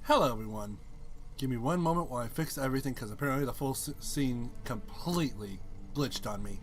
Hello everyone. Give me one moment while I fix everything because apparently the full scene completely glitched on me.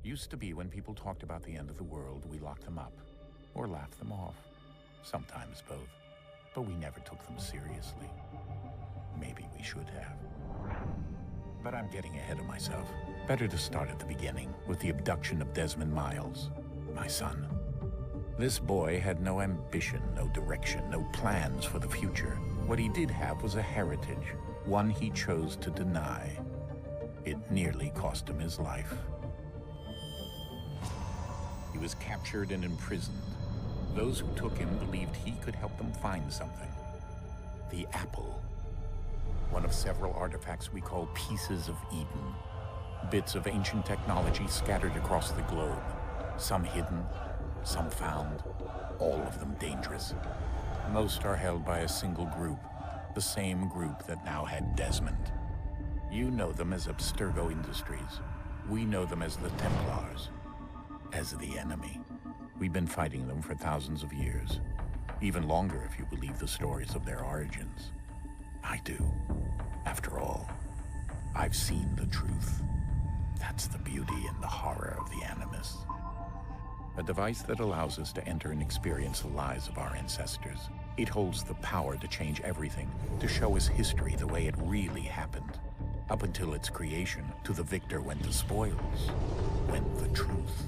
Used to be when people talked about the end of the world, we locked them up or laughed them off. Sometimes both. But we never took them seriously. Maybe we should have. But I'm getting ahead of myself. Better to start at the beginning with the abduction of Desmond Miles, my son. This boy had no ambition, no direction, no plans for the future. What he did have was a heritage, one he chose to deny. It nearly cost him his life. He was captured and imprisoned. Those who took him believed he could help them find something. The apple. One of several artifacts we call pieces of Eden. Bits of ancient technology scattered across the globe. Some hidden, some found, all of them dangerous. Most are held by a single group, the same group that now had Desmond. You know them as Abstergo Industries. We know them as the Templars. As the enemy. We've been fighting them for thousands of years. Even longer if you believe the stories of their origins. I do. After all, I've seen the truth. That's the beauty and the horror of the Animus. A device that allows us to enter and experience the lives of our ancestors. It holds the power to change everything, to show us history the way it really happened. Up until its creation, to the victor went the spoils, went the truth.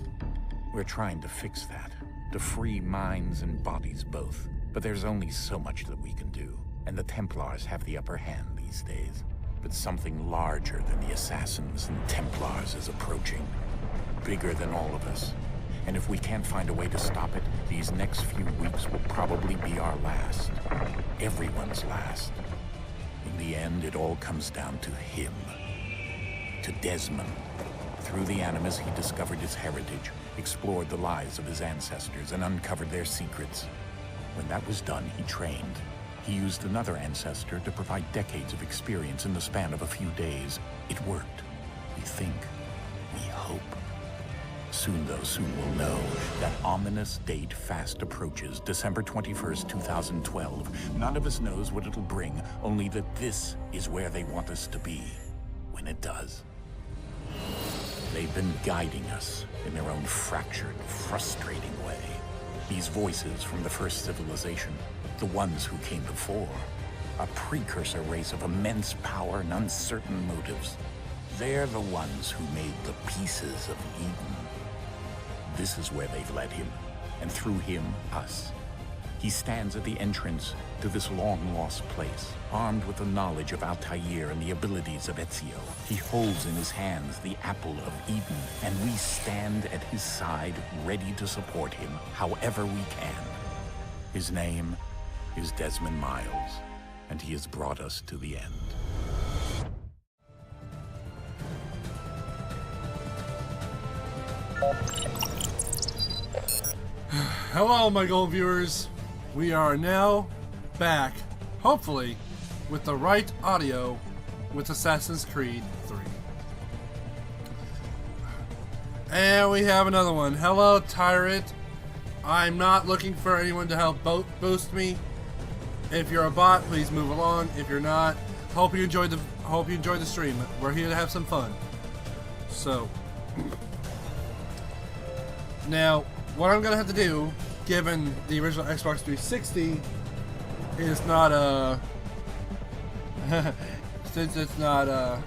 We're trying to fix that, to free minds and bodies both. But there's only so much that we can do, and the Templars have the upper hand these days. But something larger than the Assassins and Templars is approaching, bigger than all of us. And if we can't find a way to stop it, these next few weeks will probably be our last. Everyone's last. In the end, it all comes down to him. To Desmond. Through the Animus, he discovered his heritage, explored the lives of his ancestors, and uncovered their secrets. When that was done, he trained. He used another ancestor to provide decades of experience in the span of a few days. It worked. We think. We hope. Soon we'll know. That ominous date fast approaches, December 21st, 2012. None of us knows what it'll bring, only that this is where they want us to be when it does. They've been guiding us in their own fractured, frustrating way. These voices from the first civilization, the ones who came before, a precursor race of immense power and uncertain motives. They're the ones who made the pieces of Eden. This is where they've led him, and through him, us. He stands at the entrance to this long-lost place, armed with the knowledge of Altair and the abilities of Ezio. He holds in his hands the Apple of Eden, and we stand at his side, ready to support him however we can. His name is Desmond Miles, and he has brought us to the end. Hello, my gold viewers. We are now back, hopefully, with the right audio with Assassin's Creed 3. And we have another one. Hello, Tyrant. I'm not looking for anyone to help boost me. If you're a bot, please move along. If you're not, hope you enjoyed the stream. We're here to have some fun. So, now, what I'm gonna have to do, given the original Xbox 360 is not a since it's not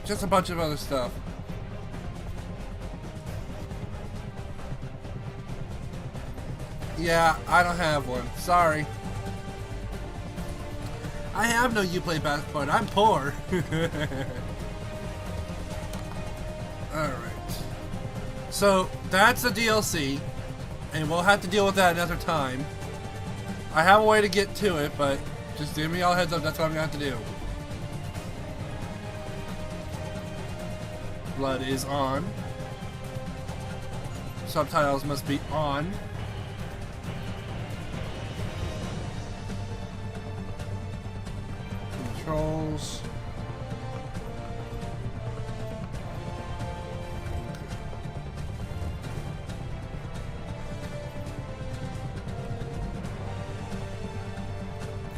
just a bunch of other stuff. Yeah, I don't have one. Sorry. I have no Uplay passport. I'm poor. Alright. So, that's the DLC, and we'll have to deal with that another time. I have a way to get to it, but just give me all heads up, that's what I'm going to have to do. Blood is on. Subtitles must be on. Controls.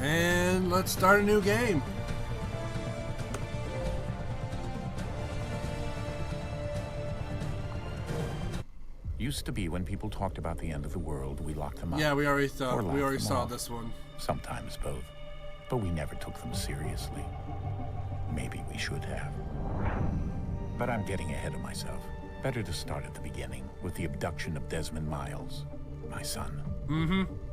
And let's start a new game. Used to be when people talked about the end of the world, we locked them up. Yeah, we already saw this one. Sometimes both. But we never took them seriously. Maybe we should have. But I'm getting ahead of myself. Better to start at the beginning, with the abduction of Desmond Miles, my son.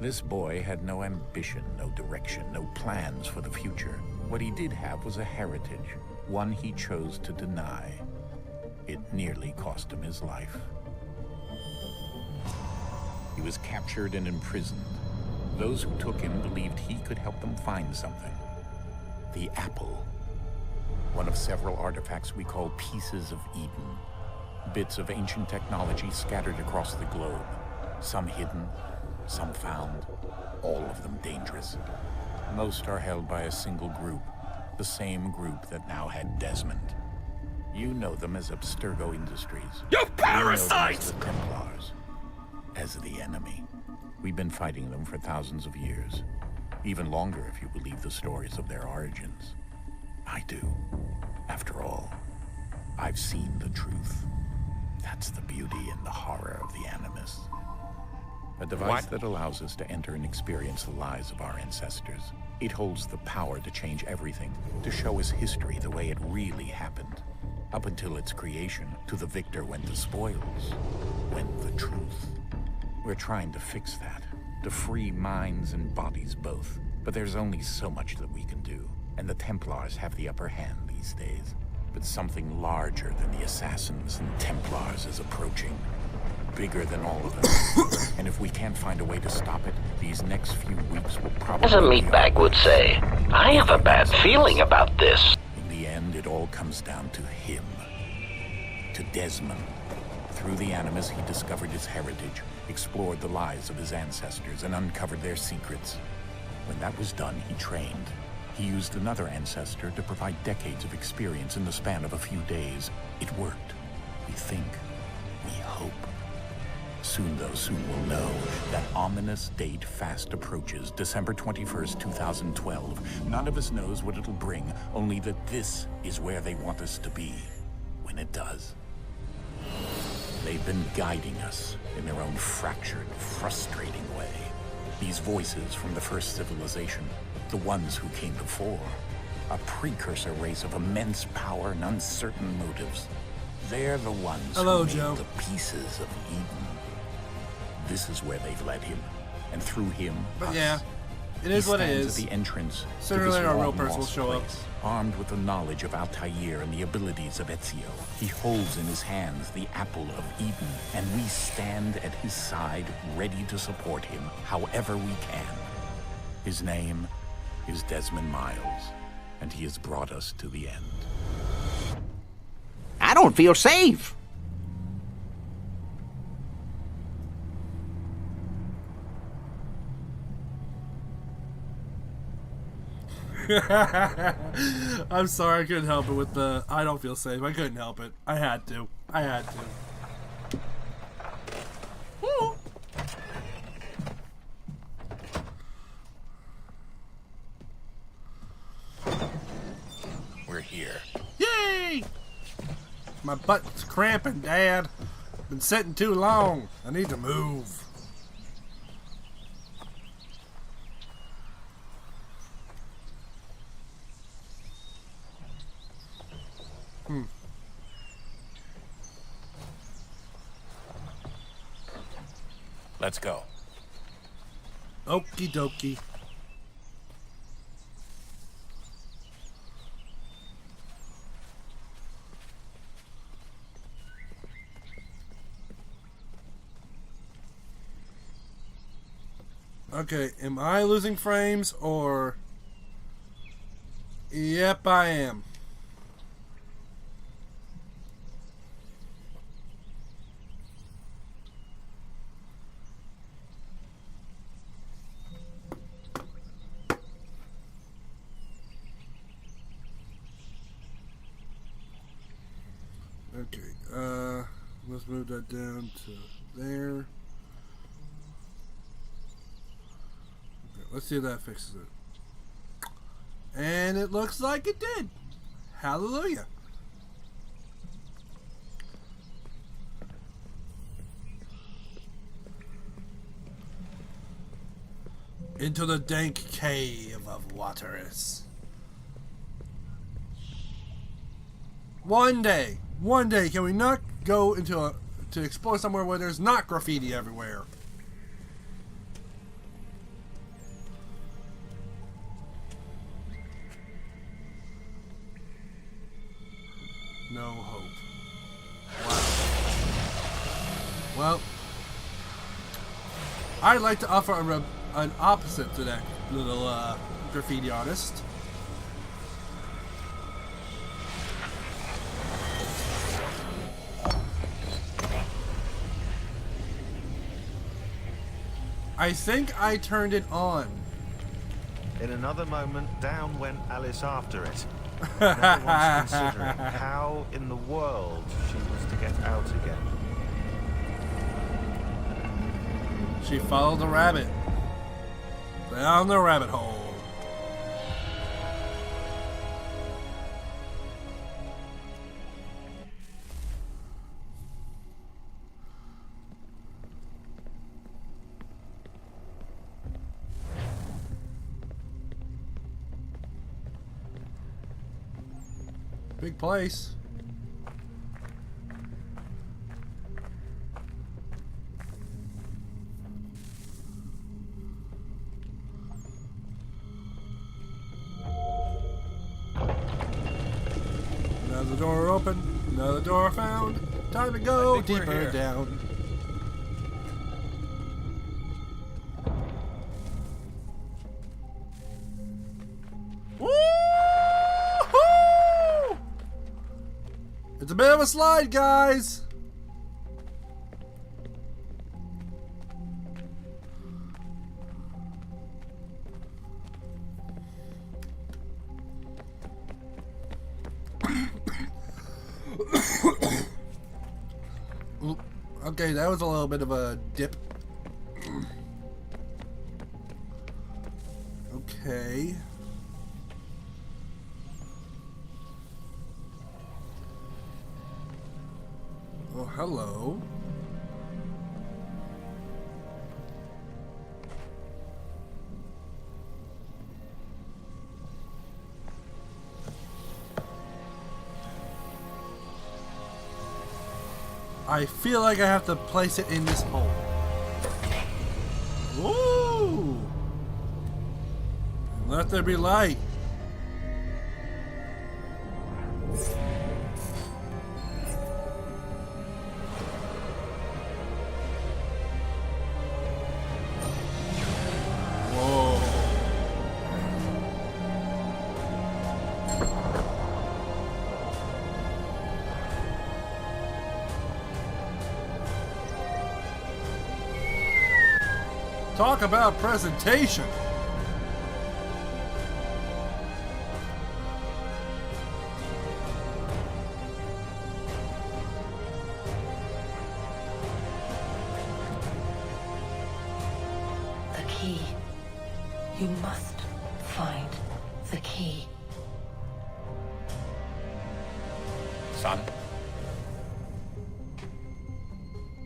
This boy had no ambition, no direction, no plans for the future. What he did have was a heritage, one he chose to deny. It nearly cost him his life. He was captured and imprisoned. Those who took him believed he could help them find something. The Apple. One of several artifacts we call Pieces of Eden. Bits of ancient technology scattered across the globe. Some hidden, some found, all of them dangerous. Most are held by a single group, the same group that now had Desmond. You know them as Abstergo Industries. You parasites! You know them as the Templars, as the enemy. We've been fighting them for thousands of years. Even longer if you believe the stories of their origins. I do. After all, I've seen the truth. That's the beauty and the horror of the Animus. A device that allows us to enter and experience the lives of our ancestors. It holds the power to change everything, to show us history the way it really happened. Up until its creation, to the victor went the spoils, went the truth. We're trying to fix that, to free minds and bodies both. But there's only so much that we can do, and the Templars have the upper hand these days. But something larger than the Assassins and Templars is approaching. Bigger than all of them. And if we can't find a way to stop it, these next few weeks will probably... As a meatbag would say, I have a bad feeling about this. In the end, it all comes down to him. To Desmond. Through the Animus, he discovered his heritage, explored the lives of his ancestors, and uncovered their secrets. When that was done, he trained. He used another ancestor to provide decades of experience in the span of a few days. It worked. We think. We hope. Soon we'll know. That ominous date fast approaches, December 21st, 2012. None of us knows what it'll bring, only that this is where they want us to be when it does. They've been guiding us in their own fractured, frustrating way. These voices from the first civilization, the ones who came before, a precursor race of immense power and uncertain motives. They're the ones Hello, who made Joe. the pieces of Eden. This is where they've led him, and through him, But us. yeah, it is He what it stands is. at the entrance Sooner to or this later, a real long person will lost show up. place, armed with the knowledge of Altair and the abilities of Ezio. He holds in his hands the apple of Eden, and we stand at his side, ready to support him however we can. His name is Desmond Miles, and he has brought us to the end. I don't feel safe. I'm sorry, I couldn't help it with the I don't feel safe. I couldn't help it. I had to. Woo. We're here. Yay! My butt's cramping, Dad. Been sitting too long. I need to move. Let's go. Okie dokie. Okay, am I losing frames or... Yep, I am. Okay, let's move that down to there. Okay, let's see if that fixes it. And it looks like it did. Hallelujah. Into the dank cave of Waterous. One day, can we not go to explore somewhere where there's not graffiti everywhere? No hope. Wow. Well, I'd like to offer an opposite to that little graffiti artist. I think I turned it on. In another moment, down went Alice after it. Never once considering how in the world she was to get out again. She followed the rabbit down the rabbit hole. Big place. Another door open, another door found. Time to go I think we're deeper here. down. Woo-hoo! It's a bit of a slide, guys. Okay, that was a little bit of a dip. Okay. Oh, hello. I feel like I have to place it in this hole. Woo! Let there be light. Whoa. Talk about presentation. The key. You must find the key. Son?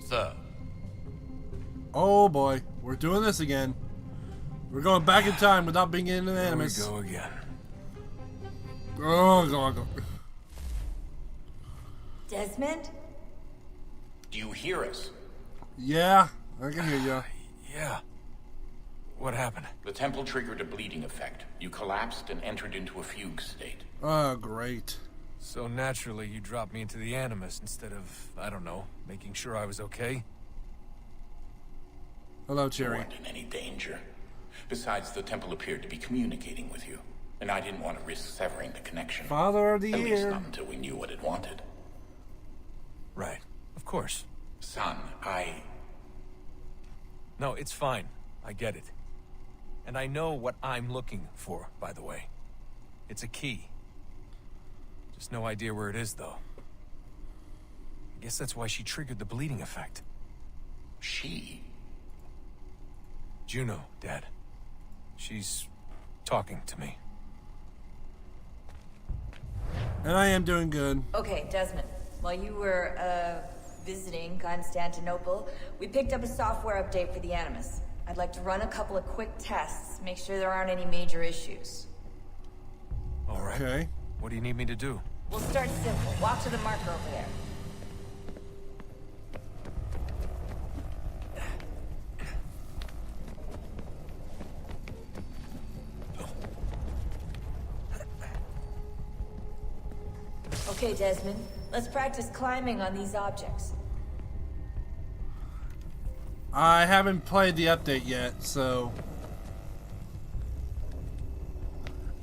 Sir. Oh boy, we're doing this again. We're going back in time without being in an animus. Here we go again. Oh god. Desmond? Do you hear us? Yeah, I can hear you. Yeah. What happened? The temple triggered a bleeding effect. You collapsed and entered into a fugue state. Oh, great. So naturally, you dropped me into the Animus instead of, I don't know, making sure I was okay? Hello, You Cherry. weren't in any danger. Besides, the temple appeared to be communicating with you, and I didn't want to risk severing the connection. Father of the At least year. not until we knew what it wanted. Right. Of course. Son, No, it's fine. I get it. And I know what I'm looking for, by the way. It's a key. Just no idea where it is, though. I guess that's why she triggered the bleeding effect. She? Juno, Dad. She's talking to me. And I am doing good. Okay, Desmond. While you were, visiting Constantinople, we picked up a software update for the Animus. I'd like to run a couple of quick tests, make sure there aren't any major issues. All right. Okay. What do you need me to do? We'll start simple. Walk to the marker over there. Okay, Desmond. Let's practice climbing on these objects. I haven't played the update yet, so...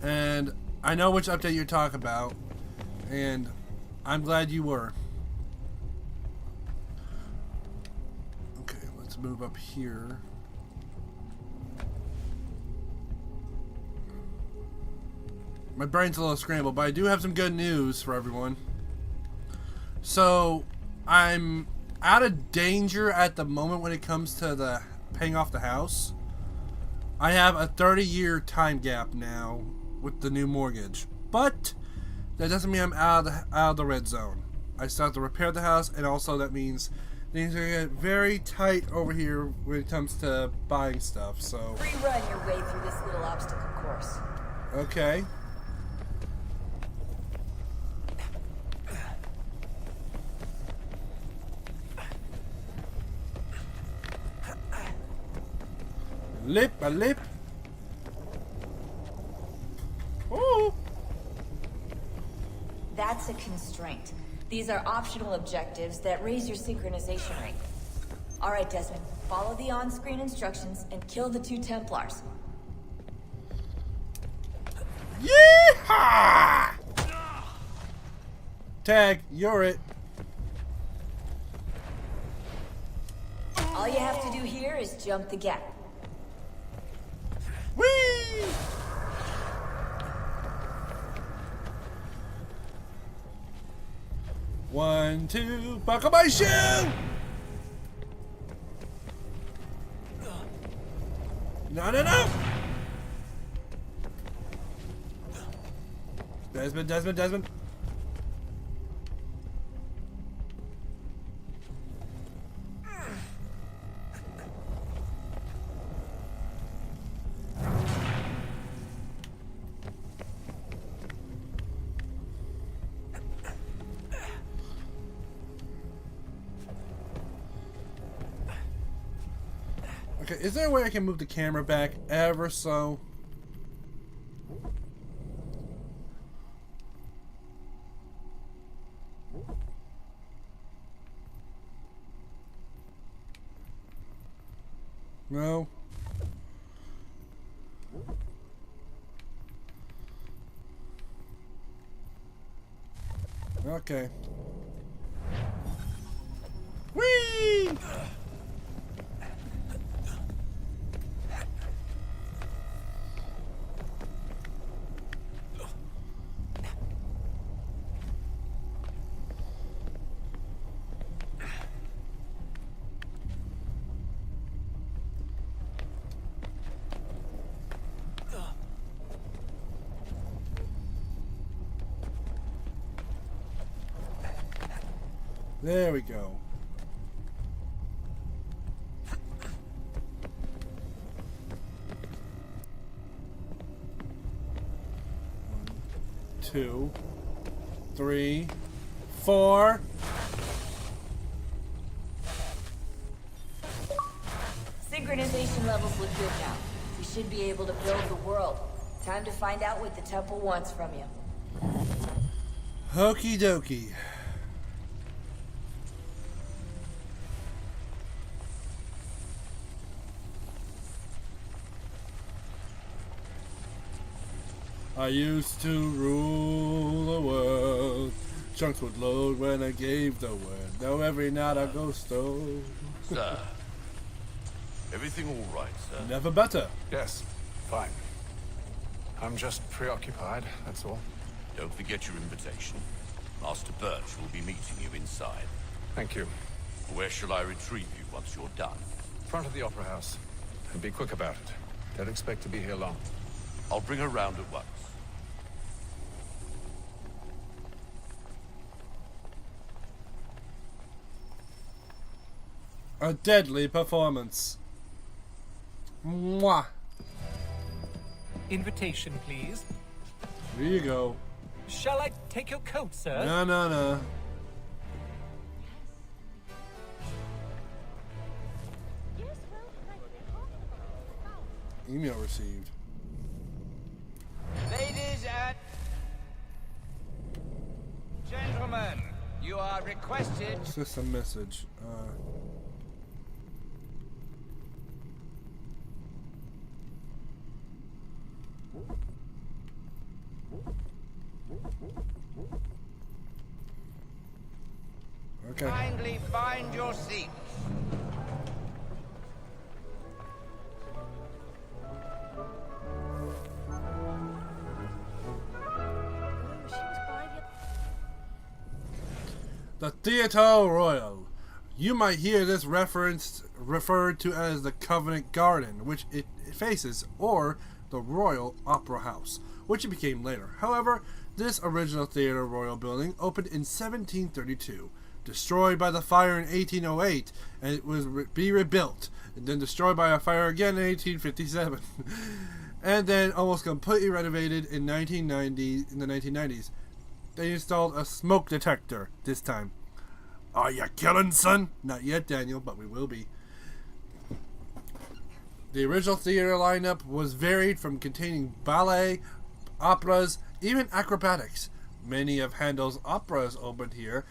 And I know which update you're talking about, and I'm glad you were. Okay, let's move up here. My brain's a little scrambled, but I do have some good news for everyone. So, I'm out of danger at the moment when it comes to the paying off the house. I have a 30-year time gap now with the new mortgage, but that doesn't mean I'm out of the red zone. I still have to repair the house, and also that means things are gonna get very tight over here when it comes to buying stuff. So, Free run your way through this little obstacle course. okay. A lip. Oh. That's a constraint. These are optional objectives that raise your synchronization rate. All right, Desmond. Follow the on-screen instructions and kill the 2 Templars. Yeehaw! Tag, you're it. All you have to do here is jump the gap. Whee! One, two, buckle my shoe! No, no, no! Desmond, Desmond, Desmond. Okay, is there a way I can move the camera back ever so? No. Okay. Whee! There we go. One, 2, 3, 4. Synchronization levels look good now. We should be able to build the world. Time to find out what the temple wants from you. Okie dokie. I used to rule the world. Chunks would load when I gave the word. Now every night I go stove. Sir. Everything all right, sir? Never better. Yes, fine. I'm just preoccupied, that's all. Don't forget your invitation. Master Birch will be meeting you inside. Thank you. Where shall I retrieve you once you're done? Front of the Opera House. And be quick about it. Don't expect to be here long. I'll bring her round at once. A deadly performance. Mwah. Invitation, please. Here you go. Shall I take your coat, sir? No, no, no. Email received. Ladies and gentlemen, you are requested. What's this a message? Okay. Kindly find your seats. The Theatre Royal. You might hear this reference referred to as the Covent Garden, which it faces, or the Royal Opera House, which it became later. However, this original Theatre Royal building opened in 1732, destroyed by the fire in 1808, and it was rebuilt, and then destroyed by a fire again in 1857, and then almost completely renovated in the 1990s. They installed a smoke detector this time. Are you killing, son? Not yet, Daniel, but we will be. The original theater lineup was varied from containing ballet, operas, even acrobatics. Many of Handel's operas opened here,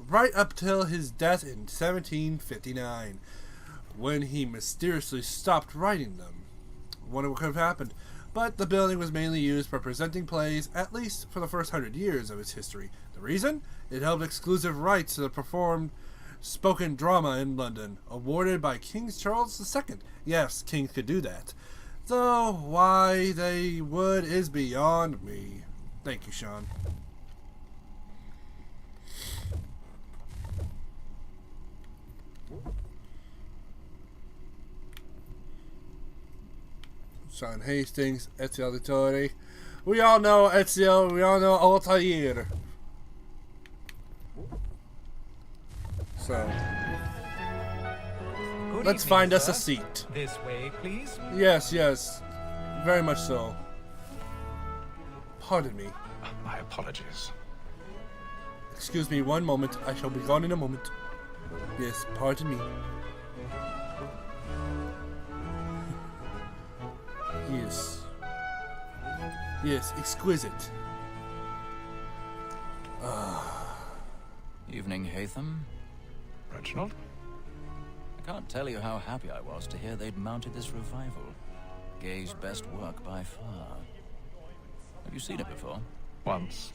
right up till his death in 1759, when he mysteriously stopped writing them. Wonder what could have happened. But the building was mainly used for presenting plays, at least for the first 100 years of its history. The reason? It held exclusive rights to the performed spoken drama in London, awarded by King Charles II. Yes, kings could do that. Though why they would is beyond me. Thank you, Sean. Sean Hastings, Ezio Auditore. We all know Ezio, we all know Altair. So, Good let's evening, find us a sir. seat. This way, please. Yes, yes. Very much so. Pardon me. My apologies. Excuse me one moment. I shall be gone in a moment. Yes, pardon me. Yes. Yes, exquisite. Evening, Hatham. Reginald? I can't tell you how happy I was to hear they'd mounted this revival. Gay's best work by far. Have you seen it before? Once.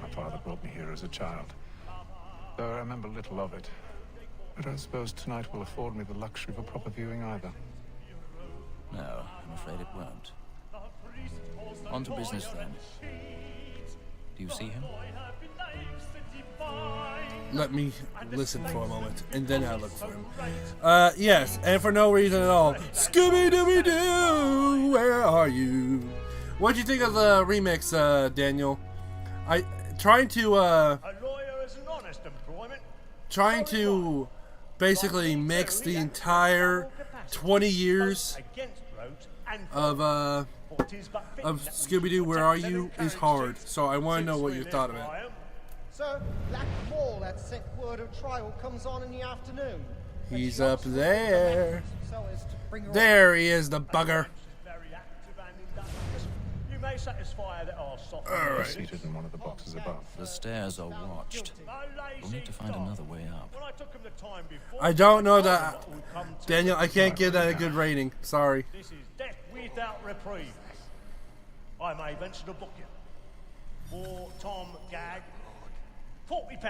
My father brought me here as a child. Though I remember little of it. I don't suppose tonight will afford me the luxury of a proper viewing either. No, I'm afraid it won't. On to business then. Do you see him? Let me listen for a moment, and then I'll look for him. Yes, and for no reason at all. Scooby-Dooby-Doo, where are you? What'd you think of the remix, Daniel? Trying to basically mix the entire 20 years of Scooby-Doo, Where Are You is hard. So I want to know what you thought of it. So, Black Mall that sent word of trial comes on in the afternoon. He's up there. There he is, the bugger. You may satisfy that our soft. We're seated in one of the boxes above. The stairs are watched. We'll need to find another way up. I don't know that. Daniel, I can't give that a good rating. Sorry. This is death without reprieve. I may venture to book you. For Tom Gag, £40.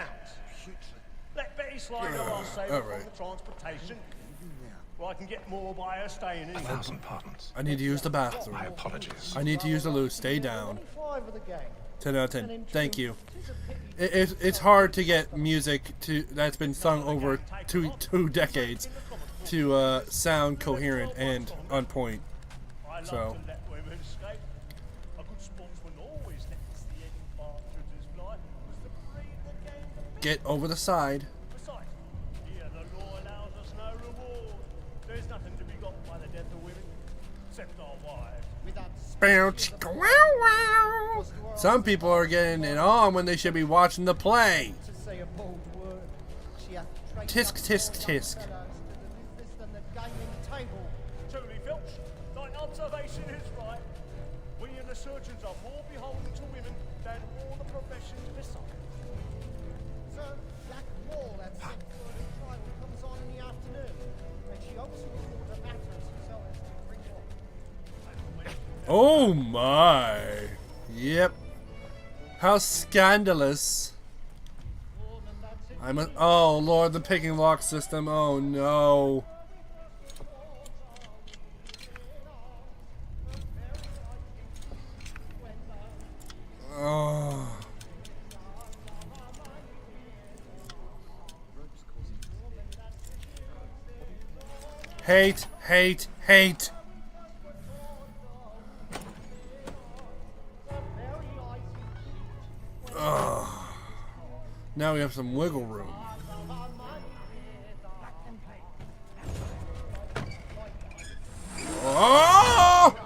Let Betty slide her last saver from the transportation. Or I can get more by her staying in. 1,000 pardons. I need to use the bathroom. My apologies. I need to use the loo. Stay down. 10 out of 10. Thank you. It's hard to get music that's been sung over two decades to sound coherent and on point. So. Get over the side. Some people are getting it on when they should be watching the play. Tisk, tisk, tisk. Truly, Filch, thine observation is right. We and the surgeons are more beholden to women than all the professions besides. So, Black Mall that sent word of trial comes on in the afternoon. And she hopes to report the matters so as to bring on. Oh my. Yep. How scandalous. Oh Lord, the picking lock system. Oh no. Oh. Hate, hate, hate. Ugh. Now we have some wiggle room. Oh!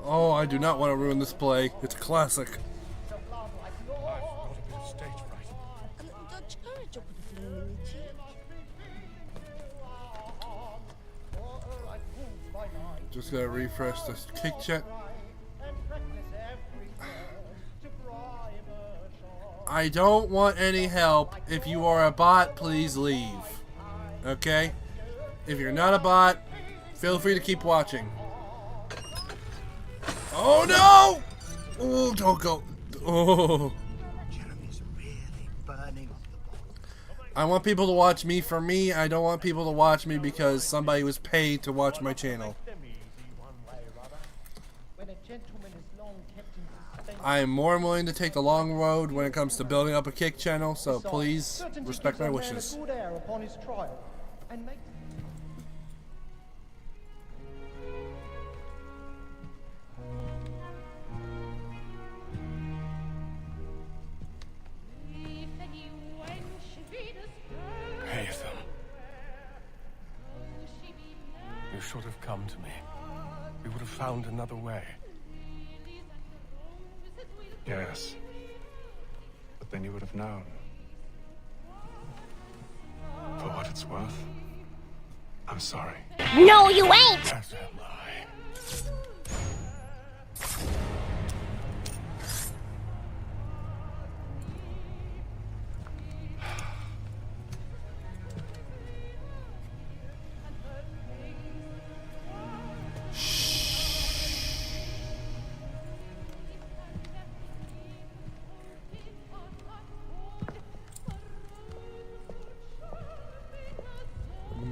Oh, I do not want to ruin this play. It's a classic. Just gotta refresh this kick chat. I don't want any help. If you are a bot, please leave. Okay? If you're not a bot, feel free to keep watching. Oh no! Oh, don't go. Oh. I want people to watch me for me. I don't want people to watch me because somebody was paid to watch my channel. I am more than willing to take the long road when it comes to building up a kick channel, so please respect my wishes. should have come to me. We would have found another way. Yes. But then you would have known. For what it's worth, I'm sorry. No, you ain't! As am I.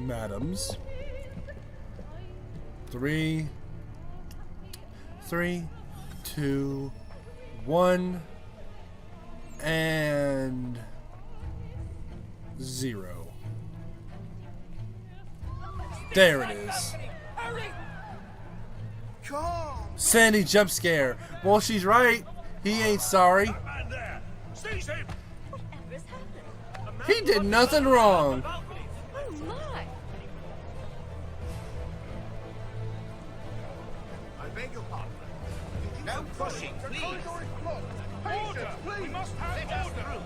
Madams. 3, 2, 1, and 0. There it is. Sandy jump scare. Well, she's right. He ain't sorry. He did nothing wrong. No pushing, please. Order! We must have order!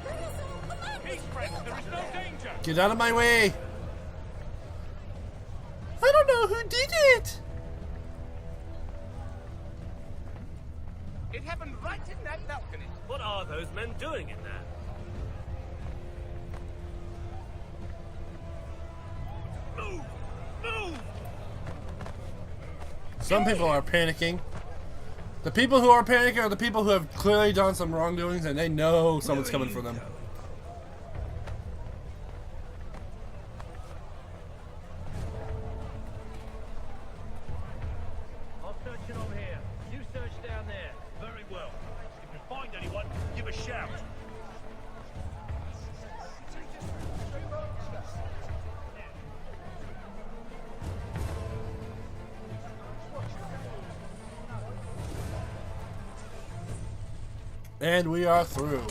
Peace, friends, there is no danger! Get out of my way. I don't know who did it. It happened right in that balcony. What are those men doing in there? Move! Move! Some people are panicking. The people who are panicking are the people who have clearly done some wrongdoings and they know someone's coming for them. I'll search it on here. You search down there. Very well. If you find anyone, give a shout. And we are through.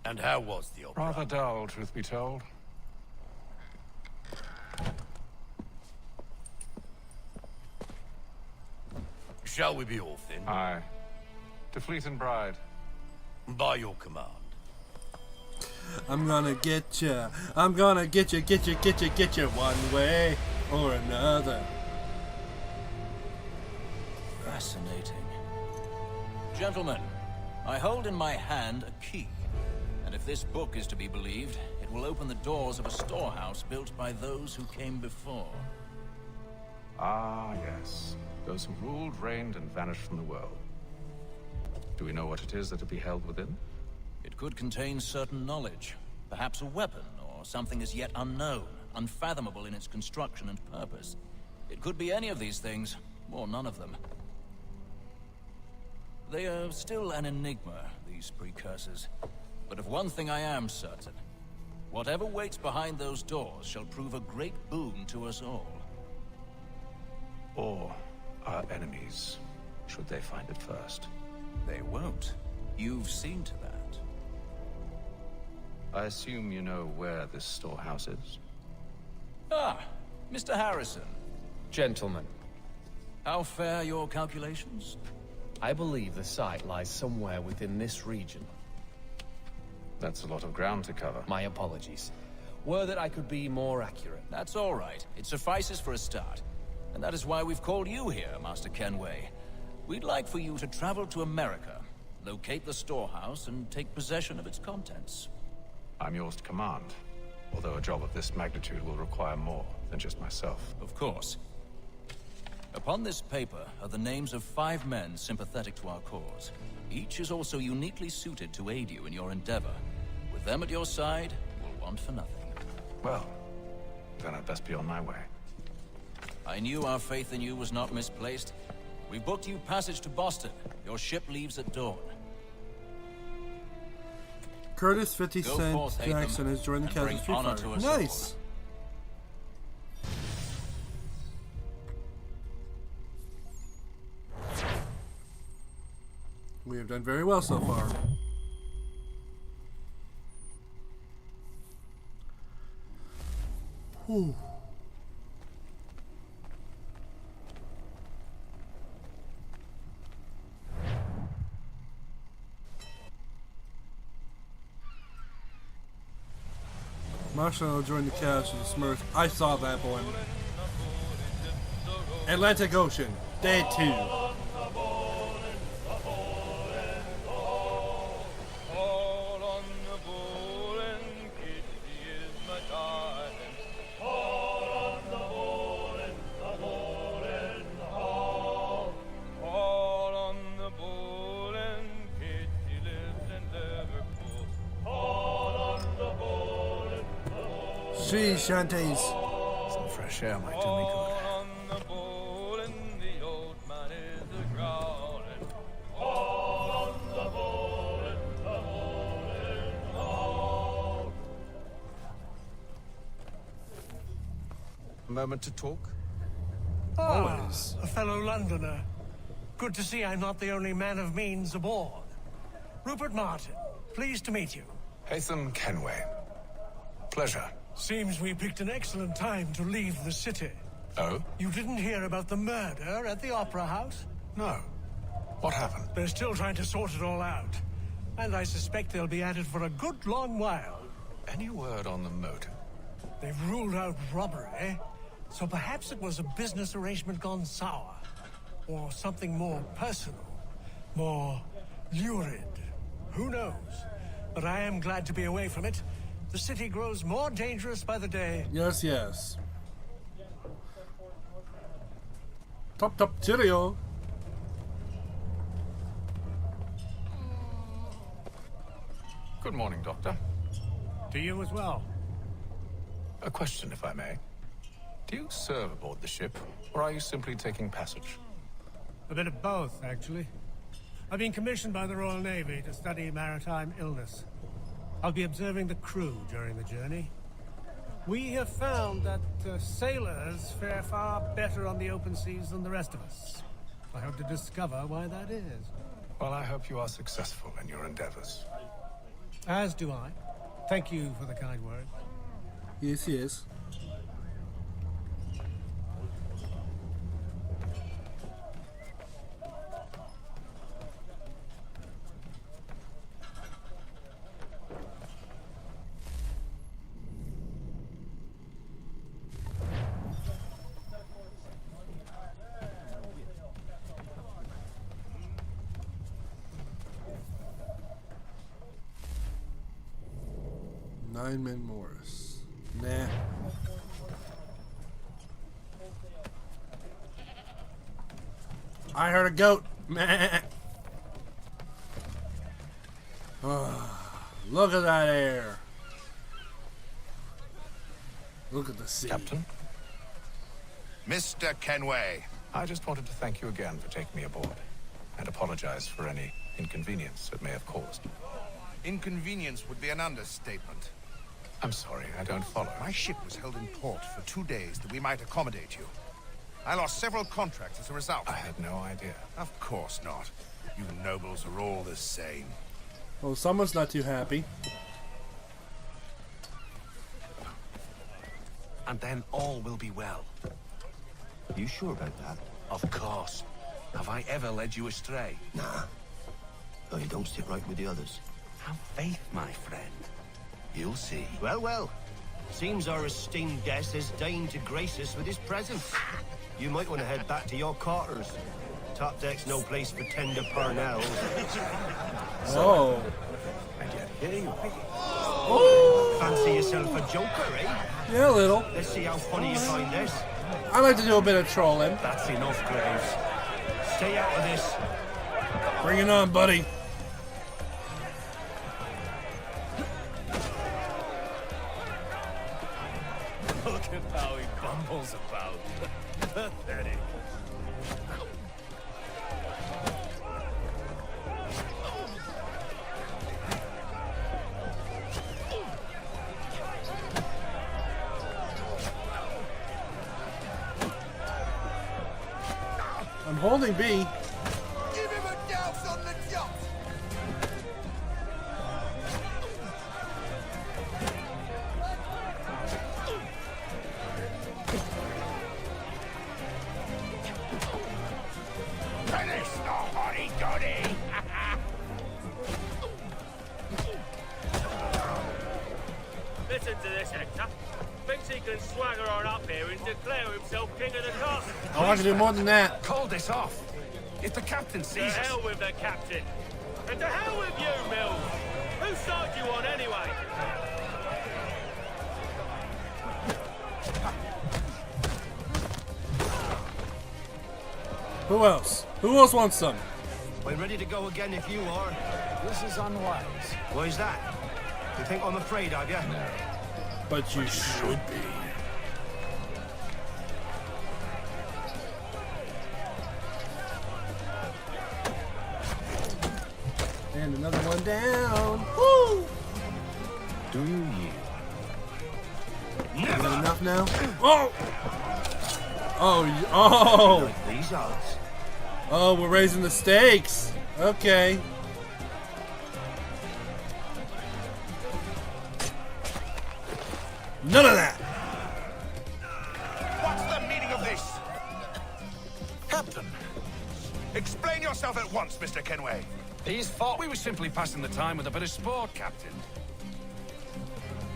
And how was the opera? Rather dull, truth be told. Shall we be off then? Aye. To Fleet and Bride. By your command. I'm gonna get you. I'm gonna get you one way or another. Fascinating. Gentlemen, I hold in my hand a key. And if this book is to be believed, it will open the doors of a storehouse built by those who came before. Ah, yes. Those who ruled, reigned, and vanished from the world. Do we know what it is that will be held within? It could contain certain knowledge. Perhaps a weapon, or something as yet unknown, unfathomable in its construction and purpose. It could be any of these things, or none of them. They are still an enigma, these precursors. But of one thing I am certain. Whatever waits behind those doors shall prove a great boon to us all. Or our enemies, should they find it first. They won't. You've seen to that. I assume you know where this storehouse is? Ah, Mr. Harrison. Gentlemen, How fare your calculations? I believe the site lies somewhere within this region. That's a lot of ground to cover. My apologies. Were that I could be more accurate. That's all right. It suffices for a start. And that is why we've called you here, Master Kenway. We'd like for you to travel to America, locate the storehouse, and take possession of its contents. I'm yours to command, although a job of this magnitude will require more than just myself. Of course. Upon this paper are the names of 5 men sympathetic to our cause. Each is also uniquely suited to aid you in your endeavor. With them at your side, we'll want for nothing. Well, then I'd best be on my way. I knew our faith in you was not misplaced. We booked you passage to Boston. Your ship leaves at dawn. Curtis 50 Go Cent forth, Hatham, Jackson has joined the and cast bring of Street honor Fighter. to us Nice. We have done very well so far. Whew. Marshall joined the cast of the Smurfs. I saw that one. Atlantic Ocean, Day 2. Sea shanties. Some fresh air might do me good. A moment to talk? Always. A fellow Londoner. Good to see I'm not the only man of means aboard. Rupert Martin, pleased to meet you. Haytham Kenway. Pleasure. Seems we picked an excellent time to leave the city. Oh? You didn't hear about the murder at the Opera House? No. What happened? They're still trying to sort it all out. And I suspect they'll be at it for a good long while. Any word on the motive? They've ruled out robbery, so perhaps it was a business arrangement gone sour. Or something more personal, more lurid. Who knows? But I am glad to be away from it. The city grows more dangerous by the day. Yes, yes. Top, cheerio. Good morning, Doctor. To you as well. A question, if I may. Do you serve aboard the ship, or are you simply taking passage? A bit of both, actually. I've been commissioned by the Royal Navy to study maritime illness. I'll be observing the crew during the journey. We have found that sailors fare far better on the open seas than the rest of us. I hope to discover why that is. Well, I hope you are successful in your endeavors. As do I. Thank you for the kind word. Yes, yes. Nineman Morris. Nah. I heard a goat. Meh. Look at that air. Look at the sea. Captain? Mr. Kenway. I just wanted to thank you again for taking me aboard, and apologize for any inconvenience it may have caused. Inconvenience would be an understatement. I'm sorry, I don't follow. My ship was held in port for 2 days that we might accommodate you. I lost several contracts as a result. I had no idea. Of course not. You nobles are all the same. Well, someone's not too happy. And then all will be well. You sure about that? Of course. Have I ever led you astray? Nah. No, you don't sit right with the others. Have faith, my friend. You'll see. Well, well. Seems our esteemed guest has deigned to grace us with his presence. You might want to head back to your quarters. Top deck's no place for tender Parnells. Oh. And yet here you are. Oh. Fancy yourself a joker, eh? Yeah, a little. Let's see how funny you find this. I like to do a bit of trolling. That's enough, Graves. Stay out of this. Bring it on, buddy. Look at how he bumbles about. Pathetic. I'm holding B. Give him a douse on the yacht! Listen to this, Hector. Thinks he can swagger on up here and declare himself king of the castle. Oh, I can do more than that. Call this off. If the captain To sees us... hell with the captain. And to hell with you, Mills. Whose side you on anyway? Who else? Who else wants some? We're ready to go again if you are. This is unwise. Why's that? You think I'm afraid of you? No. But you should be. And another one down. Woo! Do you yield? Is that enough now? Oh! Oh! These odds. Oh, we're raising the stakes. Okay. None of that. What's the meaning of this? Captain, Explain yourself at once, Mr. Kenway. he's thought we were simply passing the time with a bit of sport, Captain.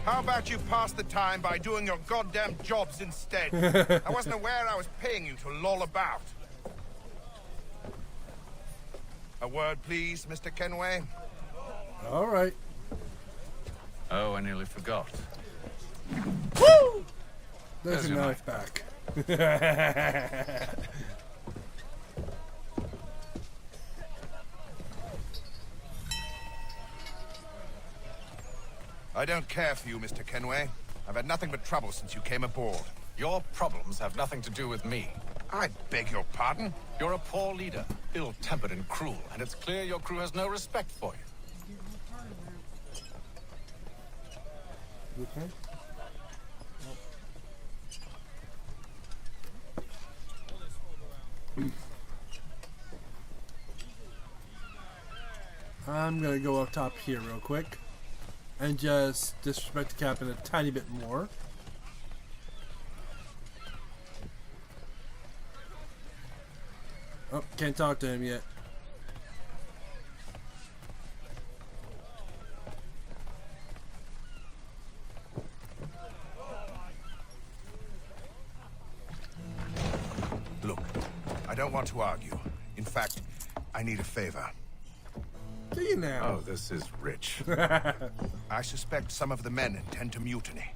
How about you pass the time by doing your goddamn jobs instead? I wasn't aware I was paying you to loll about. A word, please, Mr. Kenway. All right. Oh, I nearly forgot. Woo! There's There's your your knife back. I don't care for you, Mr. Kenway. I've had nothing but trouble since you came aboard. Your problems have nothing to do with me. I beg your pardon? You're a poor leader, ill-tempered and cruel, and it's clear your crew has no respect for you. Okay. I'm gonna go up top here real quick and just disrespect the captain a tiny bit more. Oh, can't talk to him yet. Look, I don't want to argue. In fact, I need a favor. Do you now? Oh, this is rich. I suspect some of the men intend to mutiny.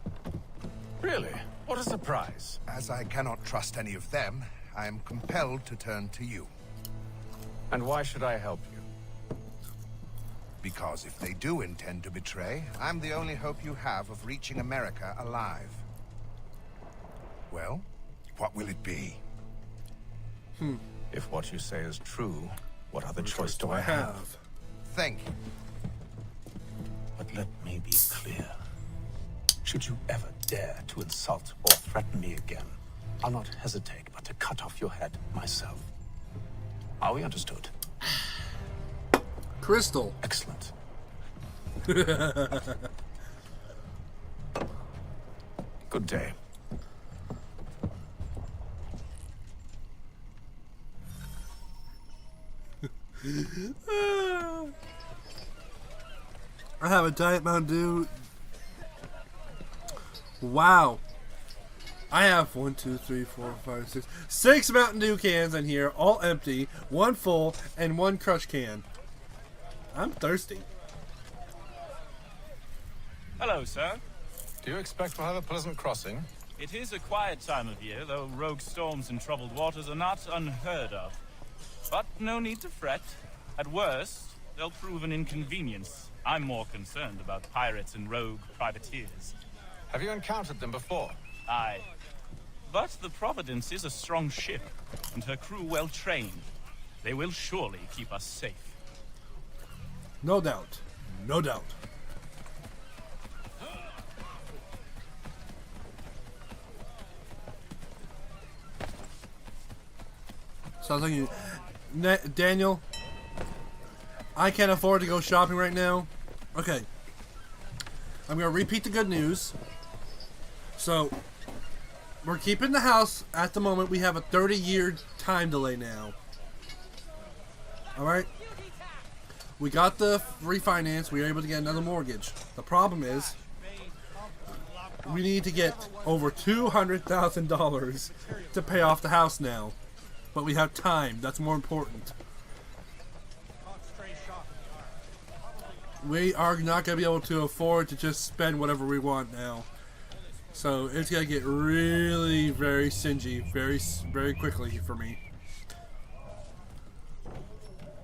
Really? What a surprise. As I cannot trust any of them, I am compelled to turn to you. And why should I help you? Because if they do intend to betray, I'm the only hope you have of reaching America alive. Well, what will it be? If what you say is true, what other choice do I have? Thank you. But let me be clear. Should you ever dare to insult or threaten me again, I'll not hesitate but to cut off your head myself. Are we understood? Crystal. Excellent. Good day. I have a Diet Mountain Dew. Wow. I have 1, 2, 3, 4, 5, 6. 6 Mountain Dew cans in here, all empty, 1 full, and 1 crush can. I'm thirsty. Hello, sir. Do you expect we'll have a pleasant crossing? It is a quiet time of year, though rogue storms and troubled waters are not unheard of. But no need to fret. At worst, they'll prove an inconvenience. I'm more concerned about pirates and rogue privateers. Have you encountered them before? Aye. But the Providence is a strong ship, and her crew well trained. They will surely keep us safe. No doubt. No doubt. Sounds like you... Daniel, I can't afford to go shopping right now. Okay. I'm going to repeat the good news. So, we're keeping the house at the moment. We have a 30-year time delay now. Alright? We got the refinance. We were able to get another mortgage. The problem is, we need to get over $200,000 to pay off the house now. But we have time. That's more important. We are not going to be able to afford to just spend whatever we want now. So it's going to get really very stingy very quickly for me.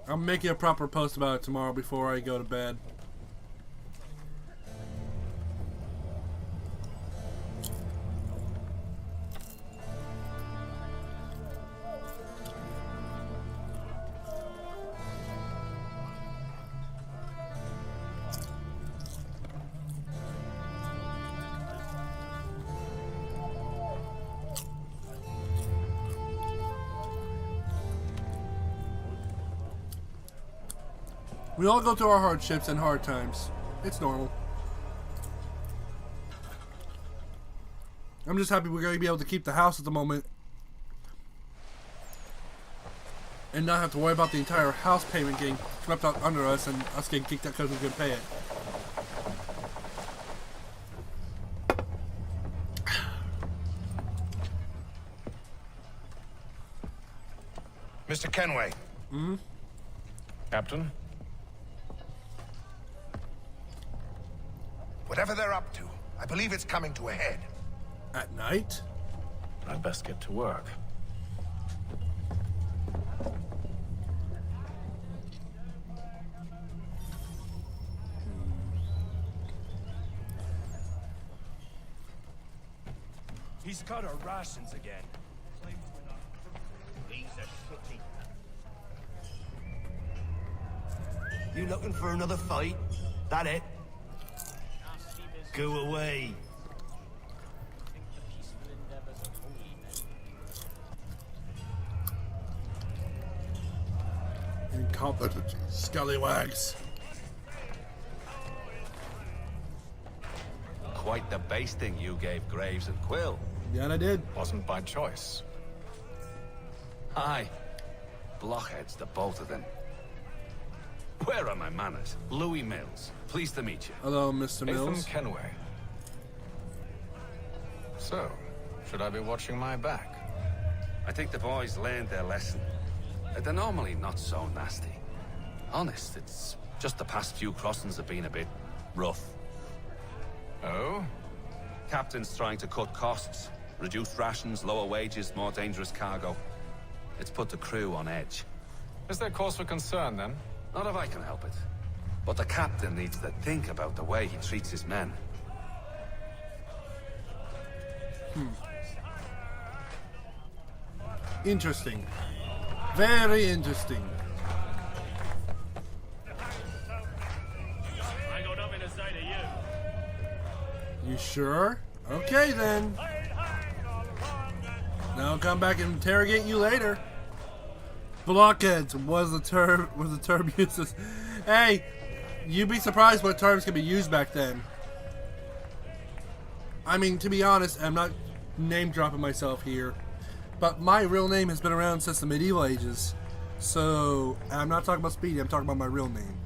I'm making a proper post about it tomorrow before I go to bed. We all go through our hardships and hard times. It's normal. I'm just happy we're going to be able to keep the house at the moment. And not have to worry about the entire house payment getting swept out under us and us getting kicked out because we couldn't pay it. Mr. Kenway. Hmm? Captain? Whatever they're up to, I believe it's coming to a head. At night? I'd best get to work. He's cut our rations again. These are shitty. You looking for another fight? That it? Go away. Incompetent scallywags. Quite the basting you gave Graves and Quill. Yeah, I did. Wasn't by choice. Aye. Blockheads, the both of them. Where are my manners? Louis Mills. Pleased to meet you. Hello, Mr. Mills. Ethan Kenway. So, should I be watching my back? I think the boys learned their lesson. They're normally not so nasty. Honest, it's just the past few crossings have been a bit rough. Oh? Captain's trying to cut costs. Reduced rations, lower wages, more dangerous cargo. It's put the crew on edge. Is there cause for concern, then? Not if I can help it. But the captain needs to think about the way he treats his men. Interesting. Very interesting. I ain't got nothing to say to you. You sure? Okay then. Now I'll come back and interrogate you later. Blockheads was the term used. Hey, you'd be surprised what terms can be used back then. I mean, to be honest, I'm not name dropping myself here, but my real name has been around since the medieval ages. So I'm not talking about Speedy. I'm talking about my real name.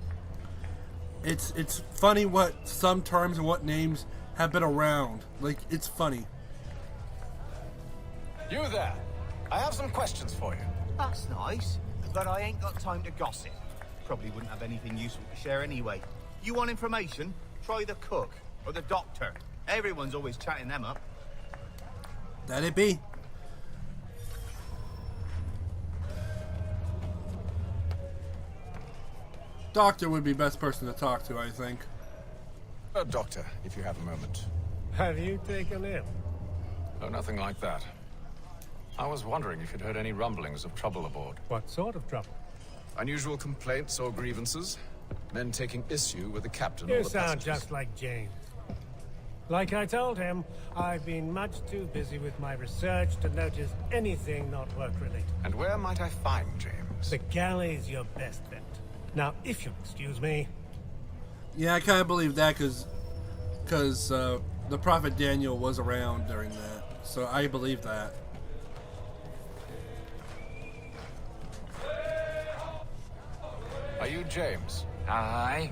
It's funny what some terms and what names have been around. Like, it's funny. You there. I have some questions for you. That's nice, but I ain't got time to gossip. Probably wouldn't have anything useful to share anyway. You want information? Try the cook or the doctor. Everyone's always chatting them up. That it be. Doctor would be best person to talk to, I think. Doctor, if you have a moment. Have you taken him? Oh, nothing like that. I was wondering if you'd heard any rumblings of trouble aboard. What sort of trouble? Unusual complaints or grievances? Men taking issue with the captain You or the sound passengers? just like James. Like I told him, I've been much too busy with my research to notice anything not work-related. And where might I find James? The galley's your best bet. Now, if you'll excuse me... Yeah, I kind of believe that because the Prophet Daniel was around during that. So I believe that. Are you James? Aye.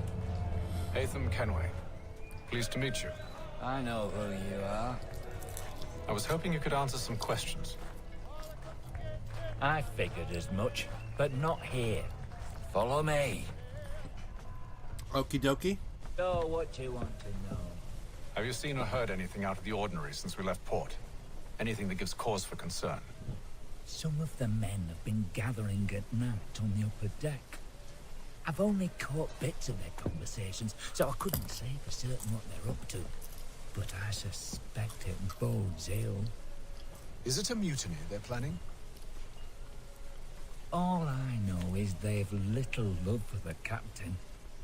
Ethan Kenway. Pleased to meet you. I know who you are. I was hoping you could answer some questions. I figured as much, but not here. Follow me. Okie dokie. So what you want to know? Have you seen or heard anything out of the ordinary since we left port? Anything that gives cause for concern? Some of the men have been gathering at night on the upper deck. I've only caught bits of their conversations, so I couldn't say for certain what they're up to. But I suspect it bodes ill. Is it a mutiny they're planning? All I know is they've little love for the captain.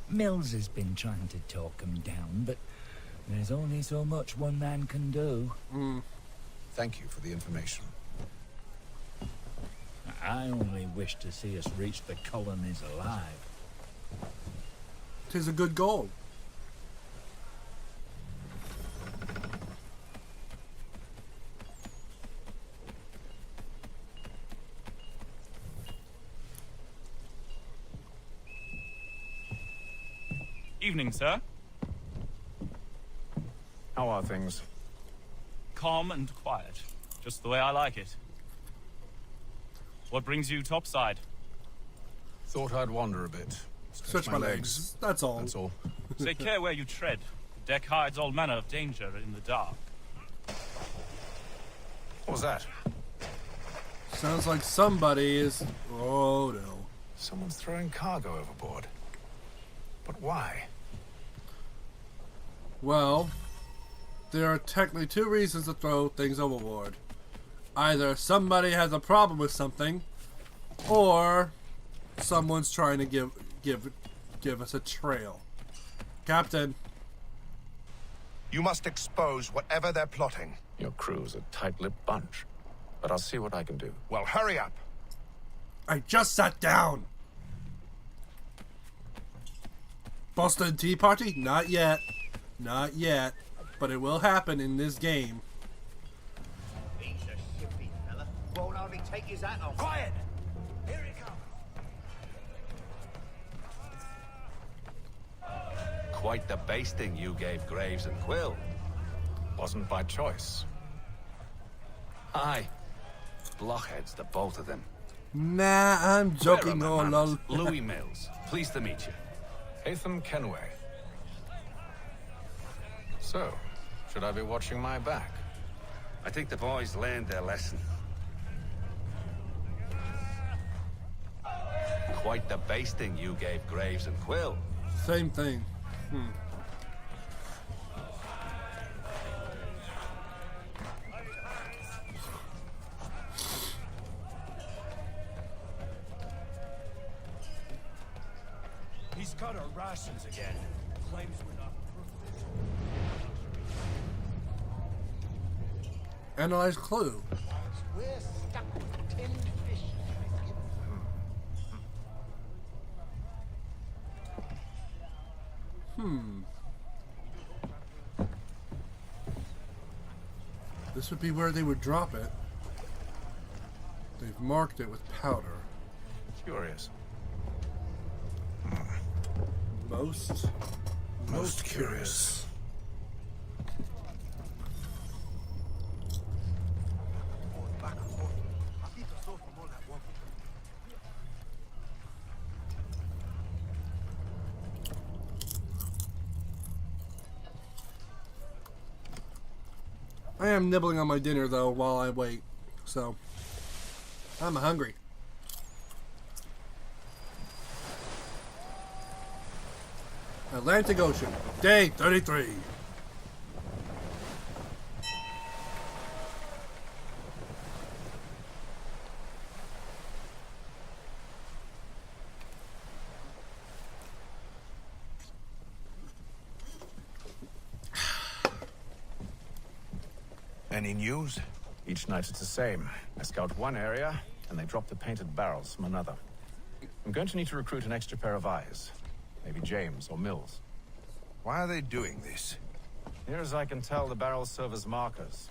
Mills has been trying to talk him down, but there's only so much one man can do. Thank you for the information. I only wish to see us reach the colonies alive. 'Tis a good goal. Evening, sir. How are things? Calm and quiet. Just the way I like it. What brings you topside? Thought I'd wander a bit. Stretch my legs. That's all. That's all. Take care where you tread. The deck hides all manner of danger in the dark. What was that? Sounds like somebody is... Oh, no. Someone's throwing cargo overboard. But why? Well, there are technically two reasons to throw things overboard. Either somebody has a problem with something, or someone's trying to give us a trail. Captain. You must expose whatever they're plotting. Your crew's a tight-lipped bunch, but I'll see what I can do. Well, hurry up. I just sat down. Boston Tea Party? Not yet. Not yet. But it will happen in this game. He's a shifty fella. Won't hardly take his hat off. Quiet! Here he comes. Quite the basting you gave Graves and Quill. Wasn't by choice. Aye. Blockheads, the both of them. Nah, I'm joking, Where are my lol. manners? Louis Mills. Pleased to meet you. Hatham Kenway. So, should I be watching my back? I think the boys learned their lesson. Quite the basting you gave Graves and Quill. Same thing. He's cut our rations again. Claims we're not Analyze clue. We're stuck with tinned fish. This would be where they would drop it. They've marked it with powder. Curious. Most curious. I am nibbling on my dinner though while I wait, so I'm hungry. Atlantic Ocean, day 33. Any news? Each night it's the same. I scout one area, and they drop the painted barrels from another. I'm going to need to recruit an extra pair of eyes. Maybe James or Mills. Why are they doing this? Near as I can tell, the barrels serve as markers.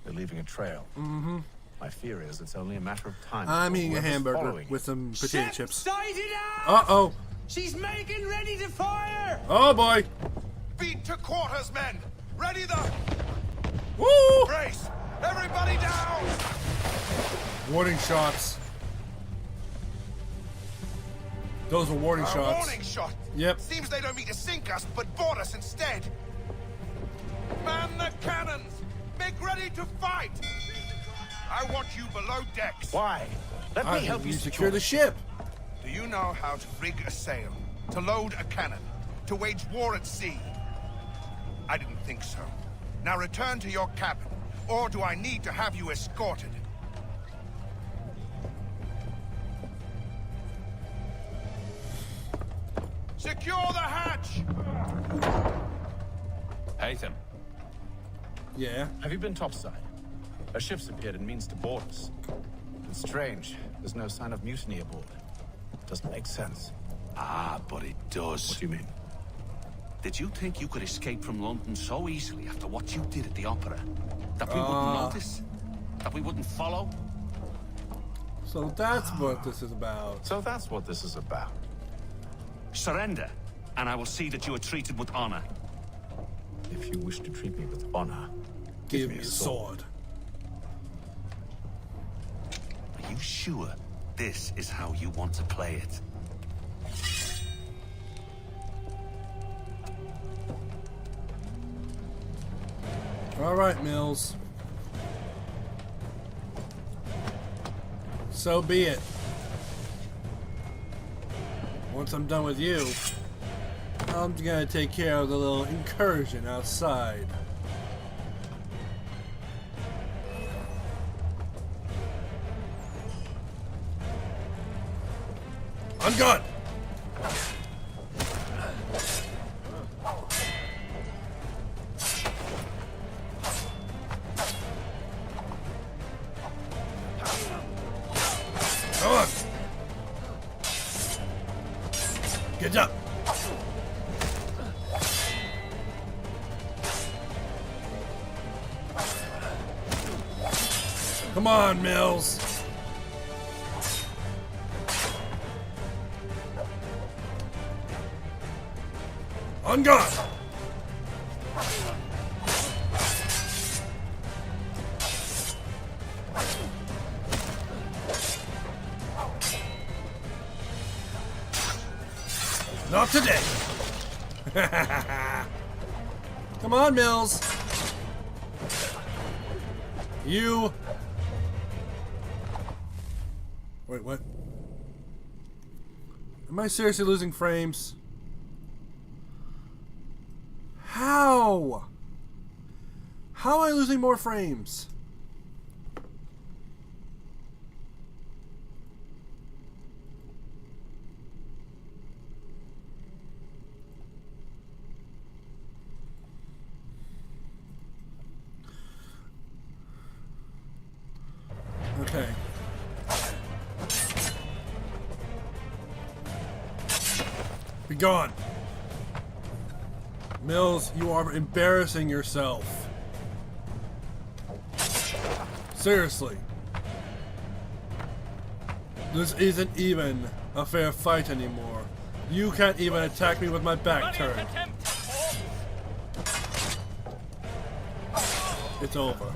They're leaving a trail. Mm-hmm. My fear is it's only a matter of time. I'm eating a whoever's hamburger following with some potato Ship chips. sighted out! Uh-oh. She's making ready to fire! Oh, boy. Beat to quarters, men! Ready the... Woo! Brace! Everybody down! Warning shots. Those were warning A shots. warning shot. Yep. Seems they don't mean to sink us, but board us instead. Man the cannons! Make ready to fight! I want you below decks. Why? Let me help you secure the ship. Do you know how to rig a sail, to load a cannon, to wage war at sea? I didn't think so. Now return to your cabin, or do I need to have you escorted? Secure the hatch! Haytham. Yeah? Have you been topside? A ship's appeared and means to board us. It's strange. There's no sign of mutiny aboard. Doesn't make sense. Ah, but it does. What do you mean? Did you think you could escape from London so easily after what you did at the opera? That we wouldn't notice? That we wouldn't follow? So that's what this is about. So that's what this is about. Surrender, and I will see that you are treated with honor. If you wish to treat me with honor, give me a sword. Are you sure this is how you want to play it? All right, Mills. So be it. Once I'm done with you, I'm gonna take care of the little incursion outside. On guard! Come on! Get up! Come on, Mills! On guard! Not today! Come on, Mills! You... Wait, what? Am I seriously losing frames? How? How am I losing more frames? Okay. Be gone. Mills, you are embarrassing yourself. Seriously. This isn't even a fair fight anymore. You can't even attack me with my back turned. It's over.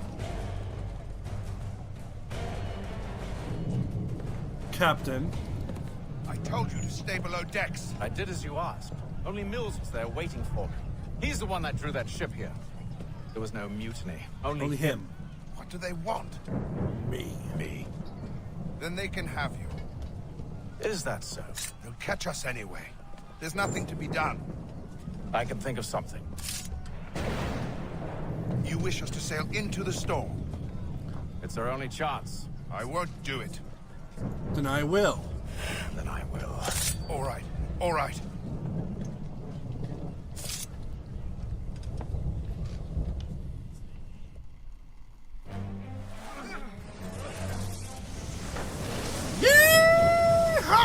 Captain. I told you to stay below decks. I did as you asked. Only Mills was there waiting for me. He's the one that drew that ship here. There was no mutiny. Only him. What do they want? Me. Then they can have you. Is that so? They'll catch us anyway. There's nothing to be done. I can think of something. You wish us to sail into the storm? It's our only chance. I won't do it. Then I will. Then I will. All right. All right. Yeehaw!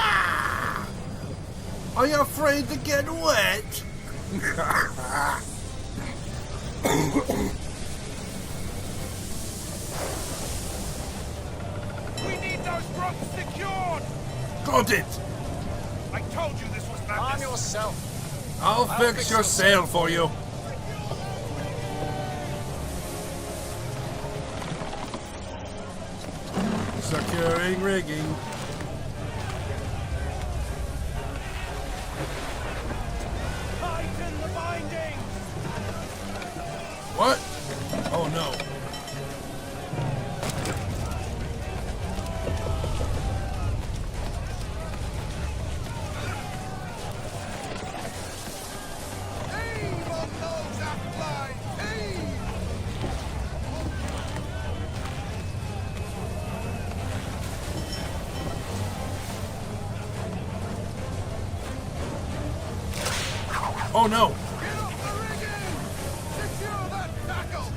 Are you afraid to get wet? We need those ropes secured! Got it! I told you this was madness. Arm yourself. I'll fix your sail for you. Securing rigging. Tighten the bindings! What? Oh no. Heave on those aft lines! Heave! Oh no. Get up the rigging! Secure that tackle!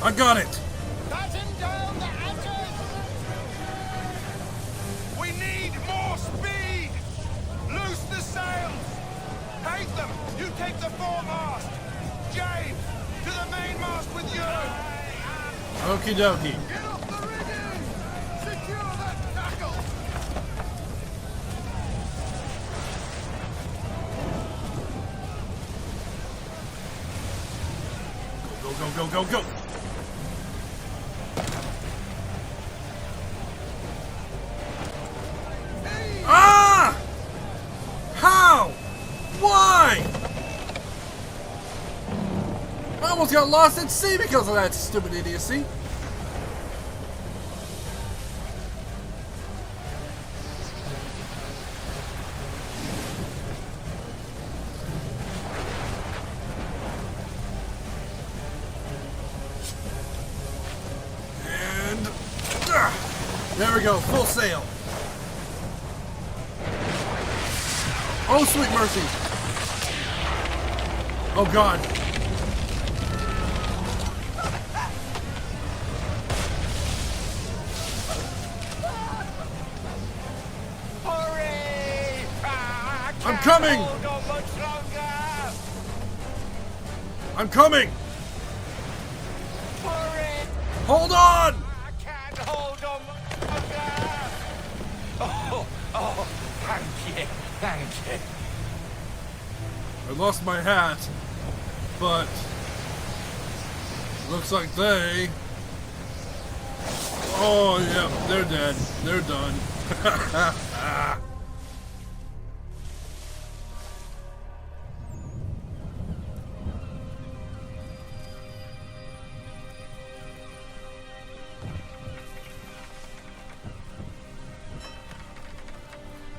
I got it. Batten down the hatches! We need more speed! Loose the sails! Hate them! You take the foremast! James, to the mainmast with you! Okie dokie. Get up the rigging! Secure that tackle! Go, go, go, go, go. Ah! How? Why? I almost got lost at sea because of that stupid idiocy. And there we go, full sail. Oh, sweet mercy. Oh, God. Hurry! I'm coming! Hold on much longer! I'm coming! Hurry! Hold on! I can't hold on much longer! Oh, thank you, thank you. I lost my hat, but looks like they... Oh, yeah, they're dead. They're done.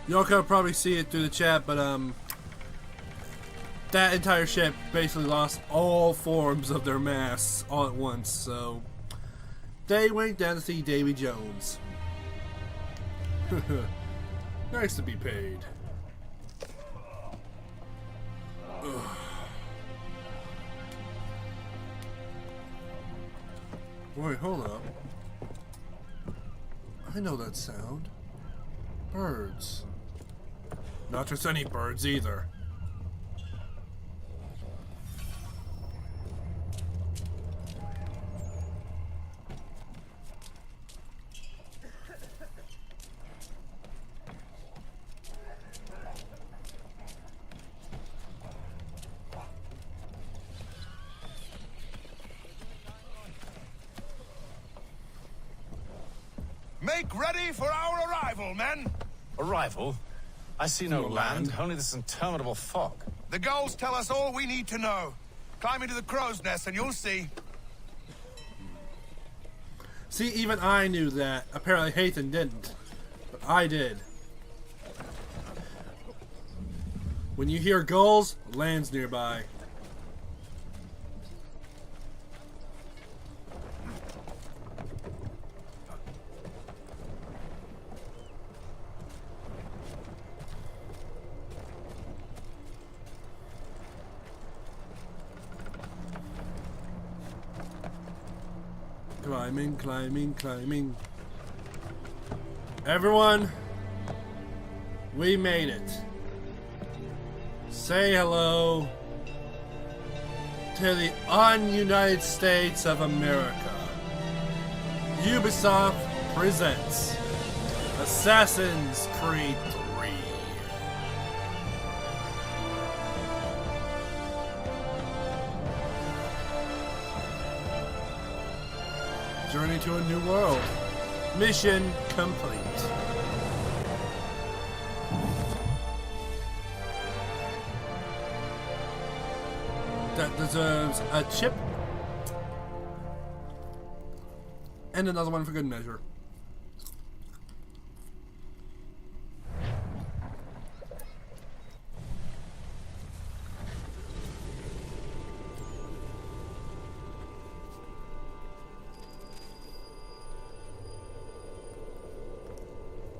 Y'all can probably see it through the chat, but that entire ship basically lost all forms of their masts all at once, so they went down to see Davy Jones. Nice to be paid. Ugh. Wait, hold up. I know that sound. Birds. Not just any birds either. Make ready for our arrival, men! Arrival? I see no land, only this interminable fog. The gulls tell us all we need to know. Climb into the crow's nest and you'll see. See, even I knew that. Apparently Hathan didn't. But I did. When you hear gulls, land's nearby. Climbing, climbing, climbing. Everyone, we made it. Say hello to the un-United States of America. Ubisoft presents Assassin's Creed 3. Journey to a new world. Mission complete. That deserves a chip. And another one for good measure.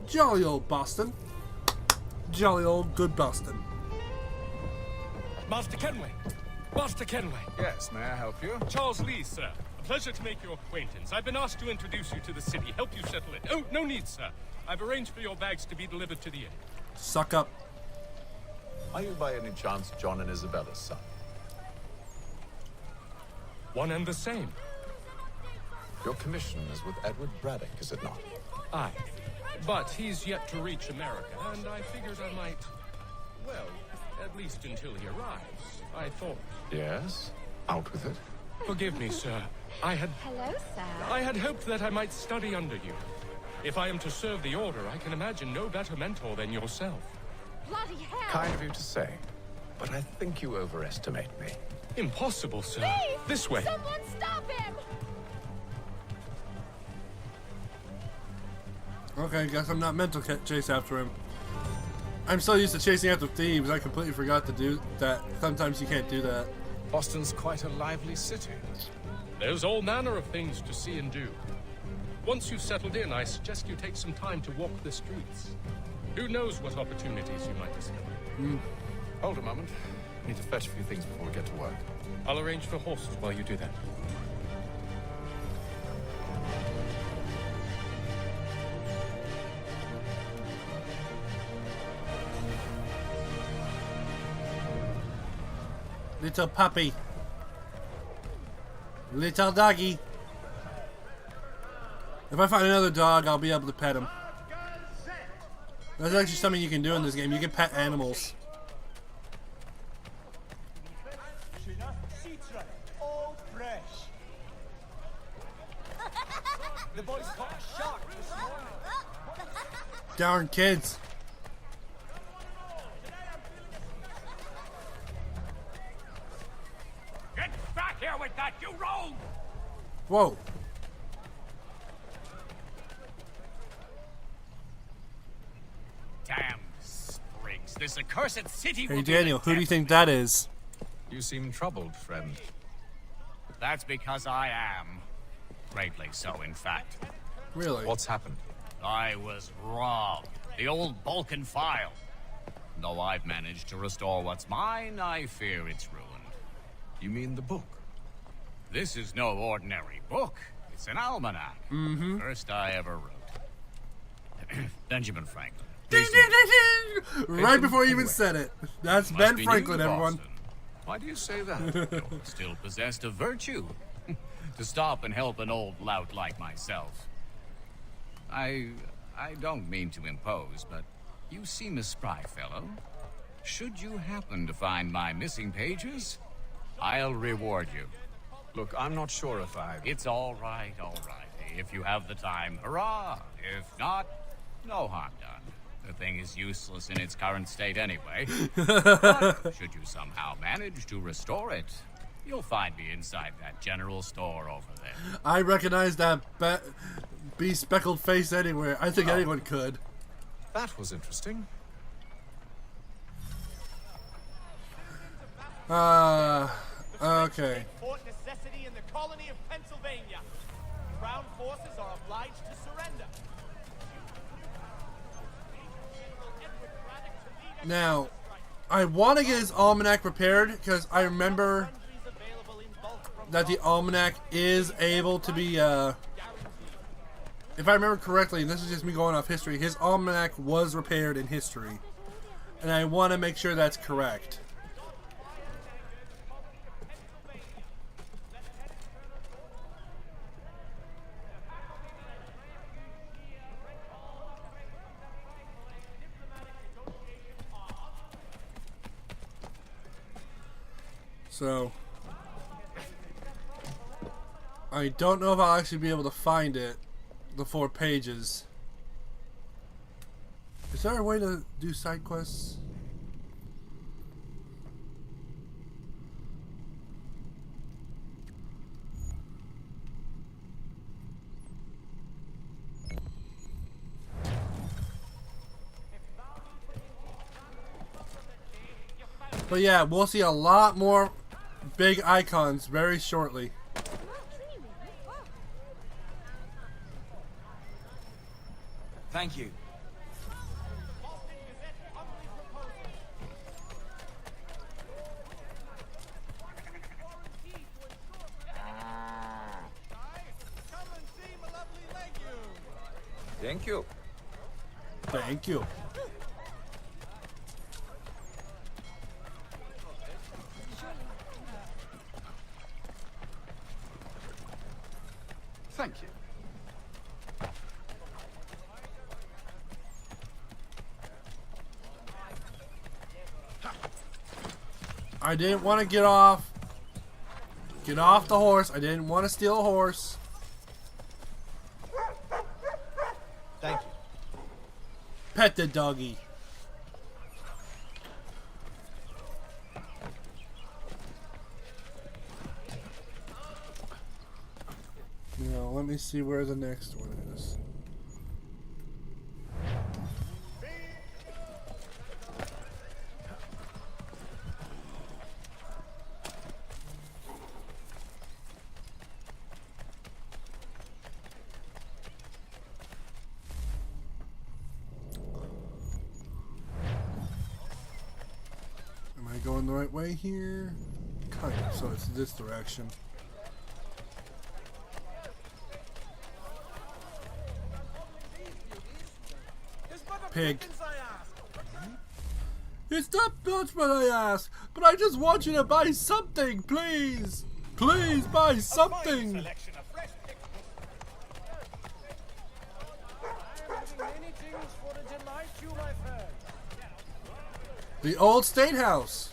Jolly old Boston. Jolly old good Boston. Master Kenway! Master Kenway! Yes, may I help you? Charles Lee, sir. A pleasure to make your acquaintance. I've been asked to introduce you to the city, help you settle it. Oh, no need, sir. I've arranged for your bags to be delivered to the inn. Suck up. Are you by any chance John and Isabella's son? One and the same. Your commission is with Edward Braddock, is it not? Aye. But he's yet to reach America, and I figured I might... Well, at least until he arrives, I thought... Yes? Out with it. Forgive me, sir. I had... Hello, sir. I had hoped that I might study under you. If I am to serve the Order, I can imagine no better mentor than yourself. Bloody hell! Kind of you to say, but I think you overestimate me. Impossible, sir. Please! This way. Someone stop him! Okay, guess I'm not meant to chase after him. I'm so used to chasing after thieves, I completely forgot to do that. Sometimes you can't do that. Boston's quite a lively city. There's all manner of things to see and do. Once you've settled in, I suggest you take some time to walk the streets. Who knows what opportunities you might discover. Hold a moment. Need to fetch a few things before we get to work. I'll arrange for horses while you do that. Little puppy. Little doggy. If I find another dog, I'll be able to pet him. That's actually something you can do in this game. You can pet animals. All fresh. The boys caught a shark this morning. Darn kids. Get back here with that, you rogue! Whoa. Damn sprigs. This accursed city Hey will Daniel, who do you think that is? You seem troubled, friend. That's because I am. Greatly so, in fact. Really? What's happened? I was robbed. The old Balkan file. Though I've managed to restore what's mine, I fear it's ruined. You mean the book? This is no ordinary book. It's an almanac. Mm-hmm. First I ever wrote. Benjamin Franklin. Right before you even said it. That's Must Ben be Franklin, new, everyone. Boston. Why do you say that? Still possessed of virtue. To stop and help an old lout like myself. I don't mean to impose, but you seem a spry fellow. Should you happen to find my missing pages, I'll reward you. Look, I'm not sure if I... It's all right, all right. If you have the time, hurrah. If not, no harm done. The thing is useless in its current state anyway. But should you somehow manage to restore it, you'll find me inside that general store over there. I recognize that bespeckled face anywhere. I think anyone could. That was interesting. Okay. Fort necessity in the colony of Pennsylvania. Crown forces are obliged to surrender. Now, I want to get his almanac prepared because I remember that the almanac is able to be, if I remember correctly, and this is just me going off history, his almanac was repaired in history. And I want to make sure that's correct. So, I don't know if I'll actually be able to find it, the 4 pages. Is there a way to do side quests? But yeah, we'll see a lot more big icons very shortly. Thank you. Thank you. Thank you. Thank you. I didn't want to get off the horse. I didn't want to steal a horse. Thank you. Pet the doggy. Now, let me see where the next one is. Am I going the right way here? Kind of, so it's this direction. Pig. It's not much what I ask, but I just want you to buy something, please. Please buy something. The old State House.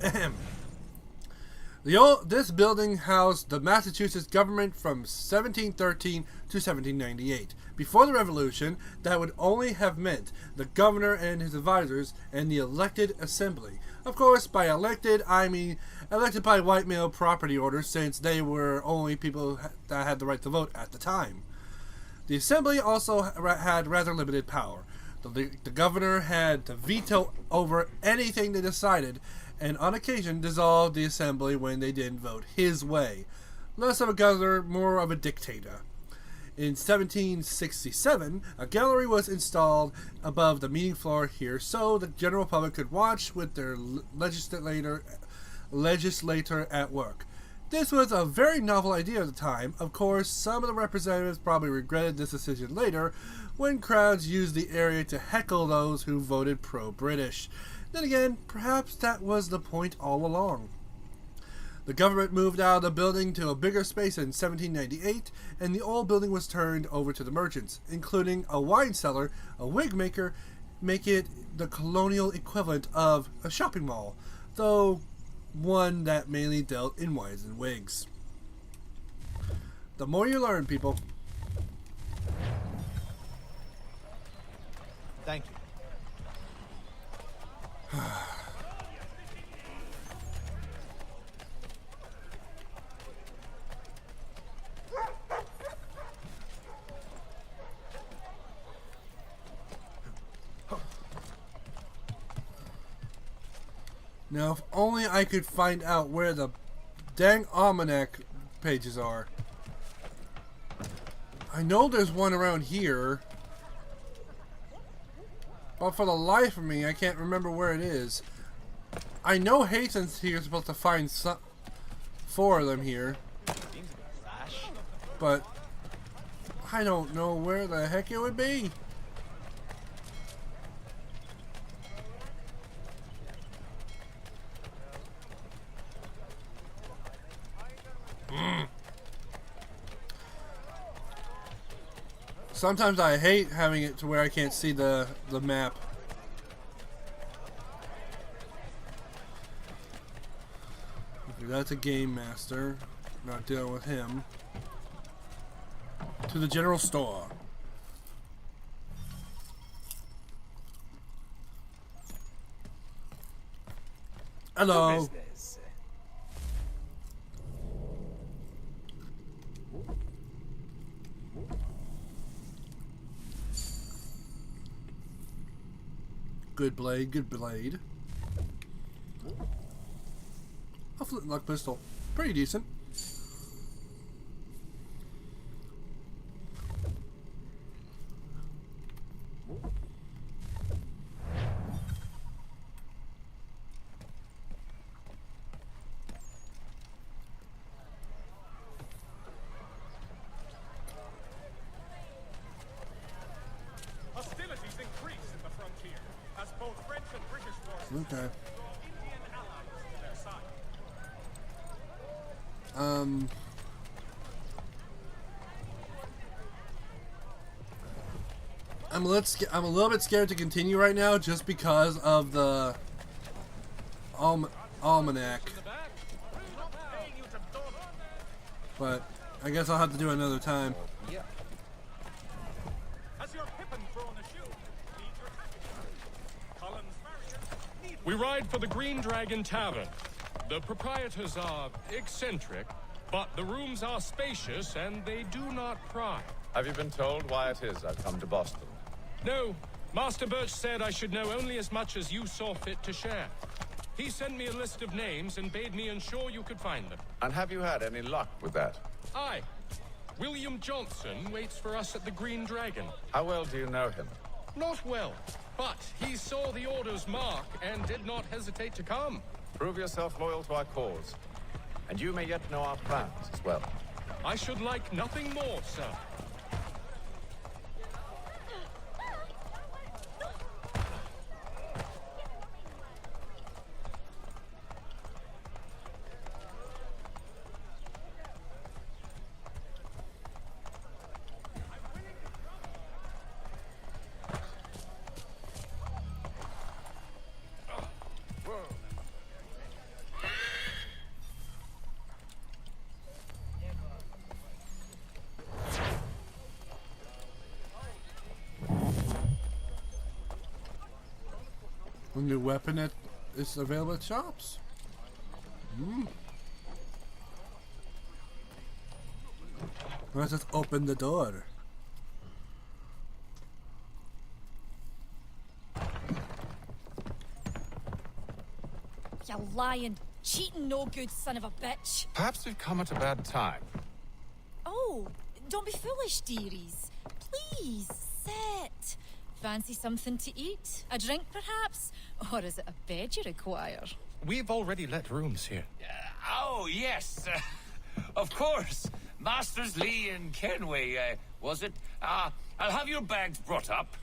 Ahem. This building housed the Massachusetts government from 1713 to 1798. Before the Revolution, that would only have meant the governor and his advisors and the elected assembly. Of course, by elected, I mean elected by white male property owners, since they were only people that had the right to vote at the time. The assembly also had rather limited power. The governor had to veto over anything they decided, and on occasion dissolved the assembly when they didn't vote his way. Less of a governor, more of a dictator. In 1767, a gallery was installed above the meeting floor here so the general public could watch with their legislator at work. This was a very novel idea at the time. Of course, some of the representatives probably regretted this decision later when crowds used the area to heckle those who voted pro-British. Then again, perhaps that was the point all along. The government moved out of the building to a bigger space in 1798, and the old building was turned over to the merchants, including a wine cellar, a wig maker, make it the colonial equivalent of a shopping mall, though one that mainly dealt in wines and wigs. The more you learn, people. Thank you. Now, if only I could find out where the dang almanac pages are. I know there's one around here, but for the life of me, I can't remember where it is. I know Hasten's here supposed to find 4 of them here, but I don't know where the heck it would be. Sometimes I hate having it to where I can't see the map. Okay, that's a game master. Not dealing with him. To the general store. Hello. Good blade, good blade. A flintlock pistol. Pretty decent. Hostilities increase in the frontier as both French and British forces Okay. draw Indian allies to their side. I'm a little bit scared to continue right now just because of the almanac. But I guess I'll have to do it another time. Yeah. Has your Pippin thrown a shoe? Need your package. Collins Farrier. Need We ride for the Green Dragon Tavern. The proprietors are eccentric, but the rooms are spacious and they do not pry. Have you been told why it is I've come to Boston? No, Master Birch said I should know only as much as you saw fit to share. He sent me a list of names and bade me ensure you could find them. And have you had any luck with that? Aye. William Johnson waits for us at the Green Dragon. How well do you know him? Not well, but he saw the order's mark and did not hesitate to come. Prove yourself loyal to our cause. And you may yet know our plans as well. I should like nothing more, sir. A new weapon that is available at shops. Let's just open the door. You lying, cheating, no good son of a bitch. Perhaps we've come at a bad time. Oh, don't be foolish, dearies. Please, sit. Fancy something to eat? A drink, perhaps? Or is it a bed you require? We've already let rooms here. Oh, yes. Of course. Masters Lee and Kenway, was it? I'll have your bags brought up.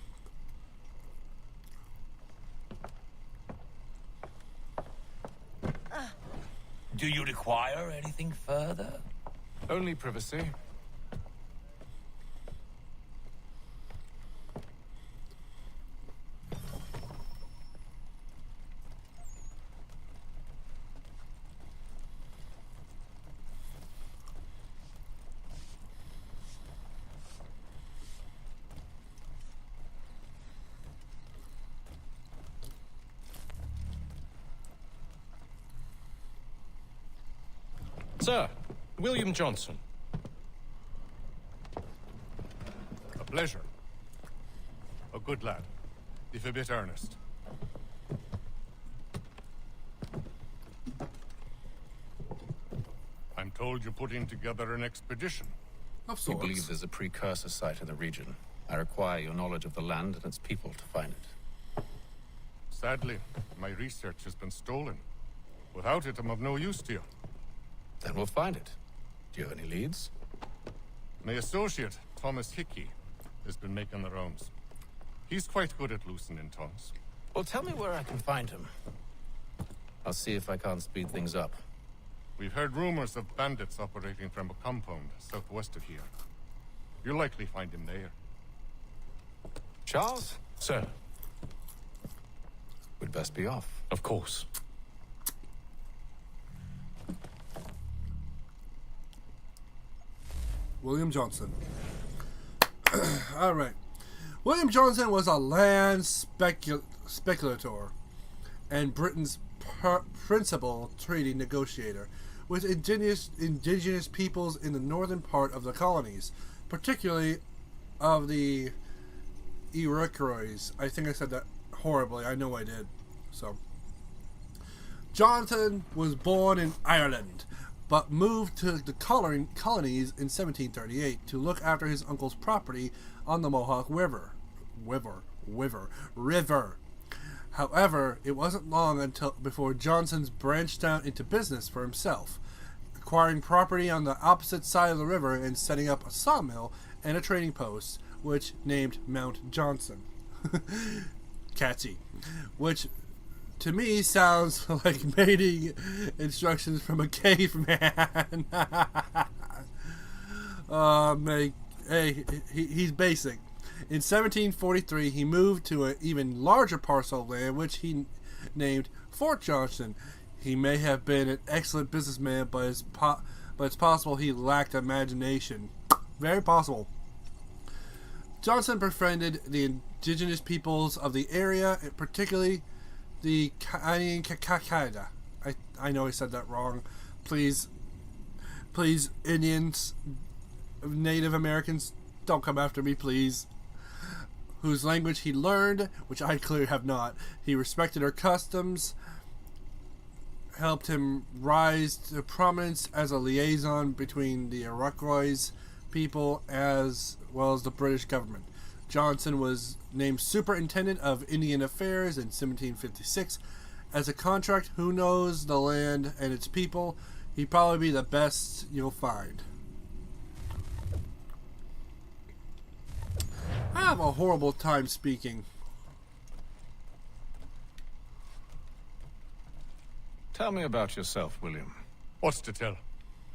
Do you require anything further? Only privacy. Sir, William Johnson. A pleasure. A good lad, if a bit earnest. I'm told you're putting together an expedition. Of We believe there's a precursor site in the region. I require your knowledge of the land and its people to find it. Sadly, my research has been stolen. Without it, I'm of no use to you. Then we'll find it. Do you have any leads? My associate, Thomas Hickey, has been making the rounds. He's quite good at loosening tongues. Well, tell me where I can find him. I'll see if I can't speed things up. We've heard rumors of bandits operating from a compound southwest of here. You'll likely find him there. Charles? Sir. We'd best be off. Of course. William Johnson. All right. William Johnson was a land speculator and Britain's principal trading negotiator with indigenous peoples in the northern part of the colonies, particularly of the Iroquois. I think I said that horribly. I know I did. So, Johnson was born in Ireland, but moved to the colonies in 1738 to look after his uncle's property on the Mohawk River. However, it wasn't long before Johnson's branched out into business for himself, acquiring property on the opposite side of the river and setting up a sawmill and a trading post, which named Mount Johnson. Catchy. Which, to me, sounds like mating instructions from a caveman. Hey, he's basic. In 1743, he moved to an even larger parcel of land, which he named Fort Johnson. He may have been an excellent businessman, but it's possible he lacked imagination. Very possible. Johnson befriended the indigenous peoples of the area, particularly the Kakada. I know I said that wrong. Please, Indians, Native Americans, don't come after me, please. Whose language he learned, which I clearly have not. He respected her customs, helped him rise to prominence as a liaison between the Iroquois people as well as the British government. Johnson was named Superintendent of Indian Affairs in 1756. As a contract, who knows the land and its people, he'd probably be the best you'll find. I have a horrible time speaking. Tell me about yourself, William. What's to tell?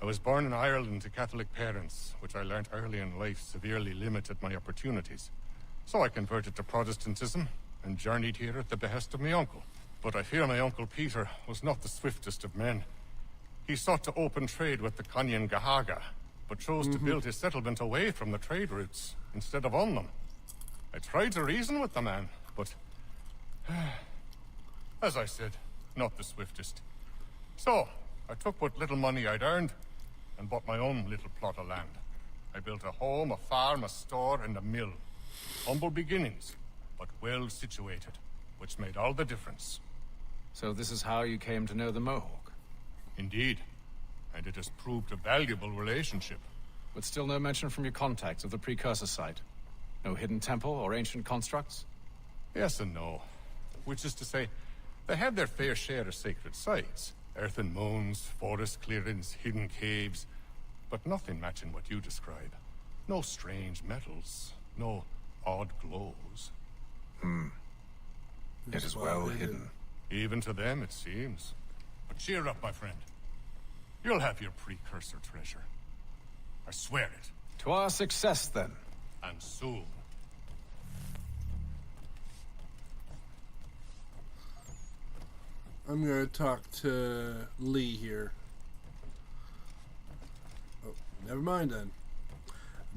I was born in Ireland to Catholic parents, which I learnt early in life severely limited my opportunities. So I converted to Protestantism and journeyed here at the behest of my uncle. But I fear my uncle Peter was not the swiftest of men. He sought to open trade with the Kanyan Gahaga, but chose to build his settlement away from the trade routes instead of on them. I tried to reason with the man, but as I said, not the swiftest. So, I took what little money I'd earned and bought my own little plot of land. I built a home, a farm, a store, and a mill. Humble beginnings, but well situated, which made all the difference. So this is how you came to know the Mohawk? Indeed, and it has proved a valuable relationship. But still no mention from your contacts of the precursor site? No hidden temple or ancient constructs? Yes and no. Which is to say, they had their fair share of sacred sites. Earthen mounds, forest clearings, hidden caves. But nothing matching what you describe. No strange metals. No odd glows. It is well hidden. Even to them, it seems. But cheer up, my friend. You'll have your precursor treasure. I swear it. To our success, then. And soon. I'm gonna talk to Lee here. Oh, never mind then.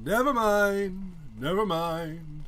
Never mind. Never mind.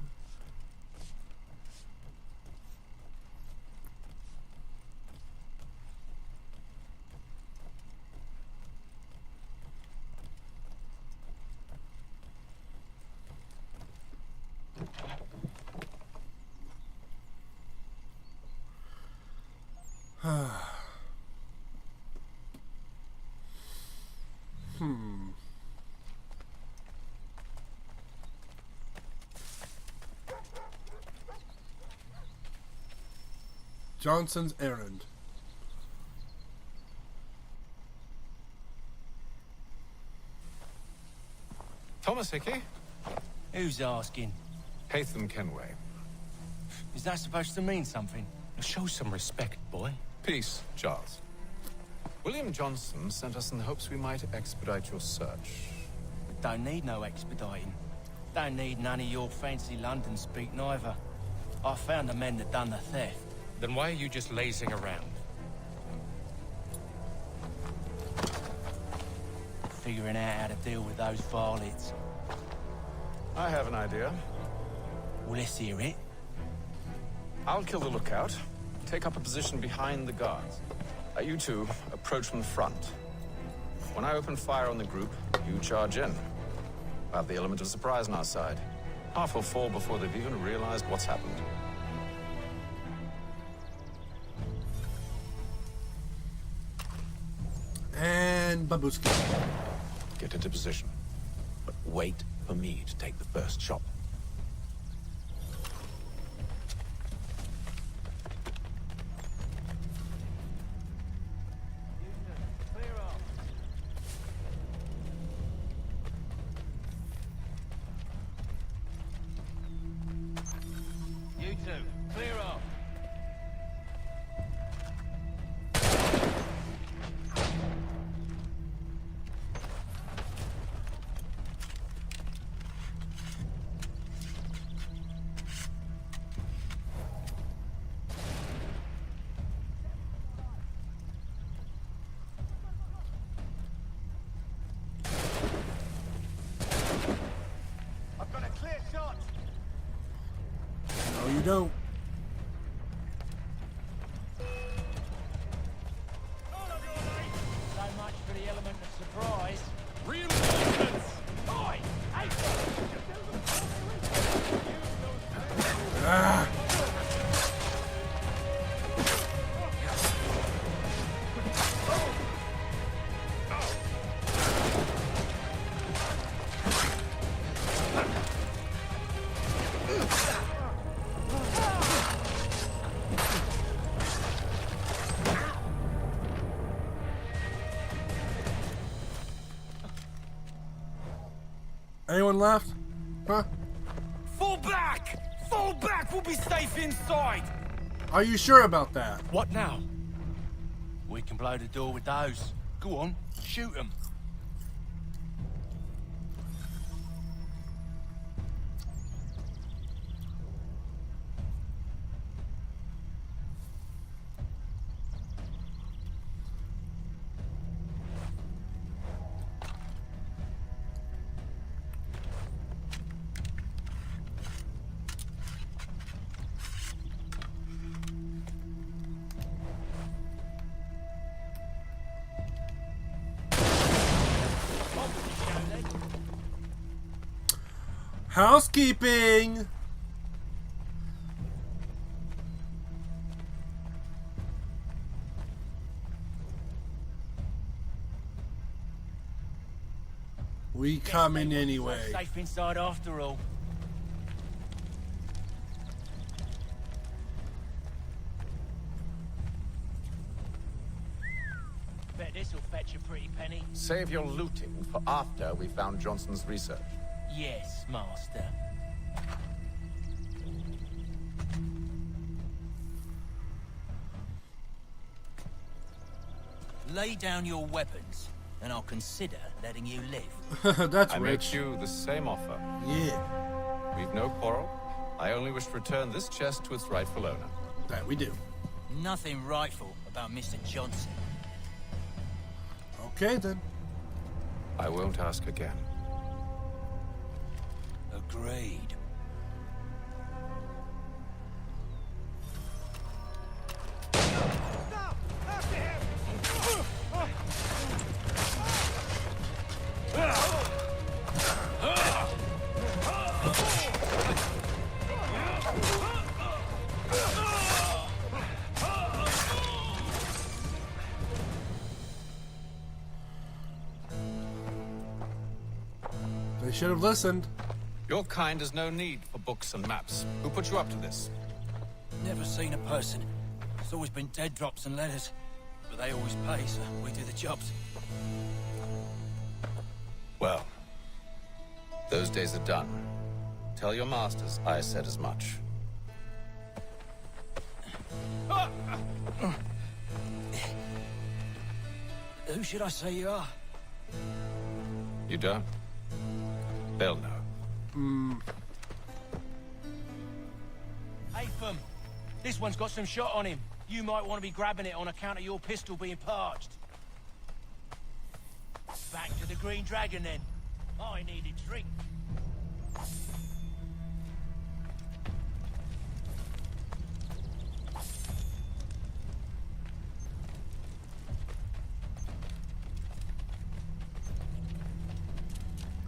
Johnson's errand. Thomas Hickey? Who's asking? Haytham Kenway. Is that supposed to mean something? Show some respect, boy. Peace, Charles. William Johnson sent us in the hopes we might expedite your search. We don't need no expediting. Don't need none of your fancy London speak neither. I found the men that done the theft. Then why are you just lazing around? figuring out how to deal with those varlets. I have an idea. Well, let's hear it. I'll kill the lookout, take up a position behind the guards. You two approach from the front. When I open fire on the group, you charge in. We'll have the element of surprise on our side. Half will fall before they've even realized what's happened. And Babuski. Get into position. But wait for me to take the first shot. You two, clear off. I've got a clear shot. No, you don't. So much for the element of surprise. Reinforcements! Oi! Hey! Ah. Anyone left? Huh? Fall back! Fall back! We'll be safe inside! Are you sure about that? What now? We can blow the door with those. Go on, shoot them. Housekeeping! We come in anyway. Safe inside after all. Bet this'll fetch a pretty penny. Save your looting for after we found Johnson's research. Yes, master. Lay down your weapons, and I'll consider letting you live. That's I rich. make you the same offer. Yeah. We've no quarrel. I only wish to return this chest to its rightful owner. That we do. Nothing rightful about Mr. Johnson. Okay, then. I won't ask again. Agreed. They should have listened. Your kind has no need for books and maps. Who put you up to this? Never seen a person. It's always been dead drops and letters. But they always pay, so we do the jobs. Well, those days are done. Tell your masters I said as much. Who should I say you are? You don't? They'll know. Atham, this one's got some shot on him. You might want to be grabbing it on account of your pistol being parched. Back to the Green Dragon then. I need a drink.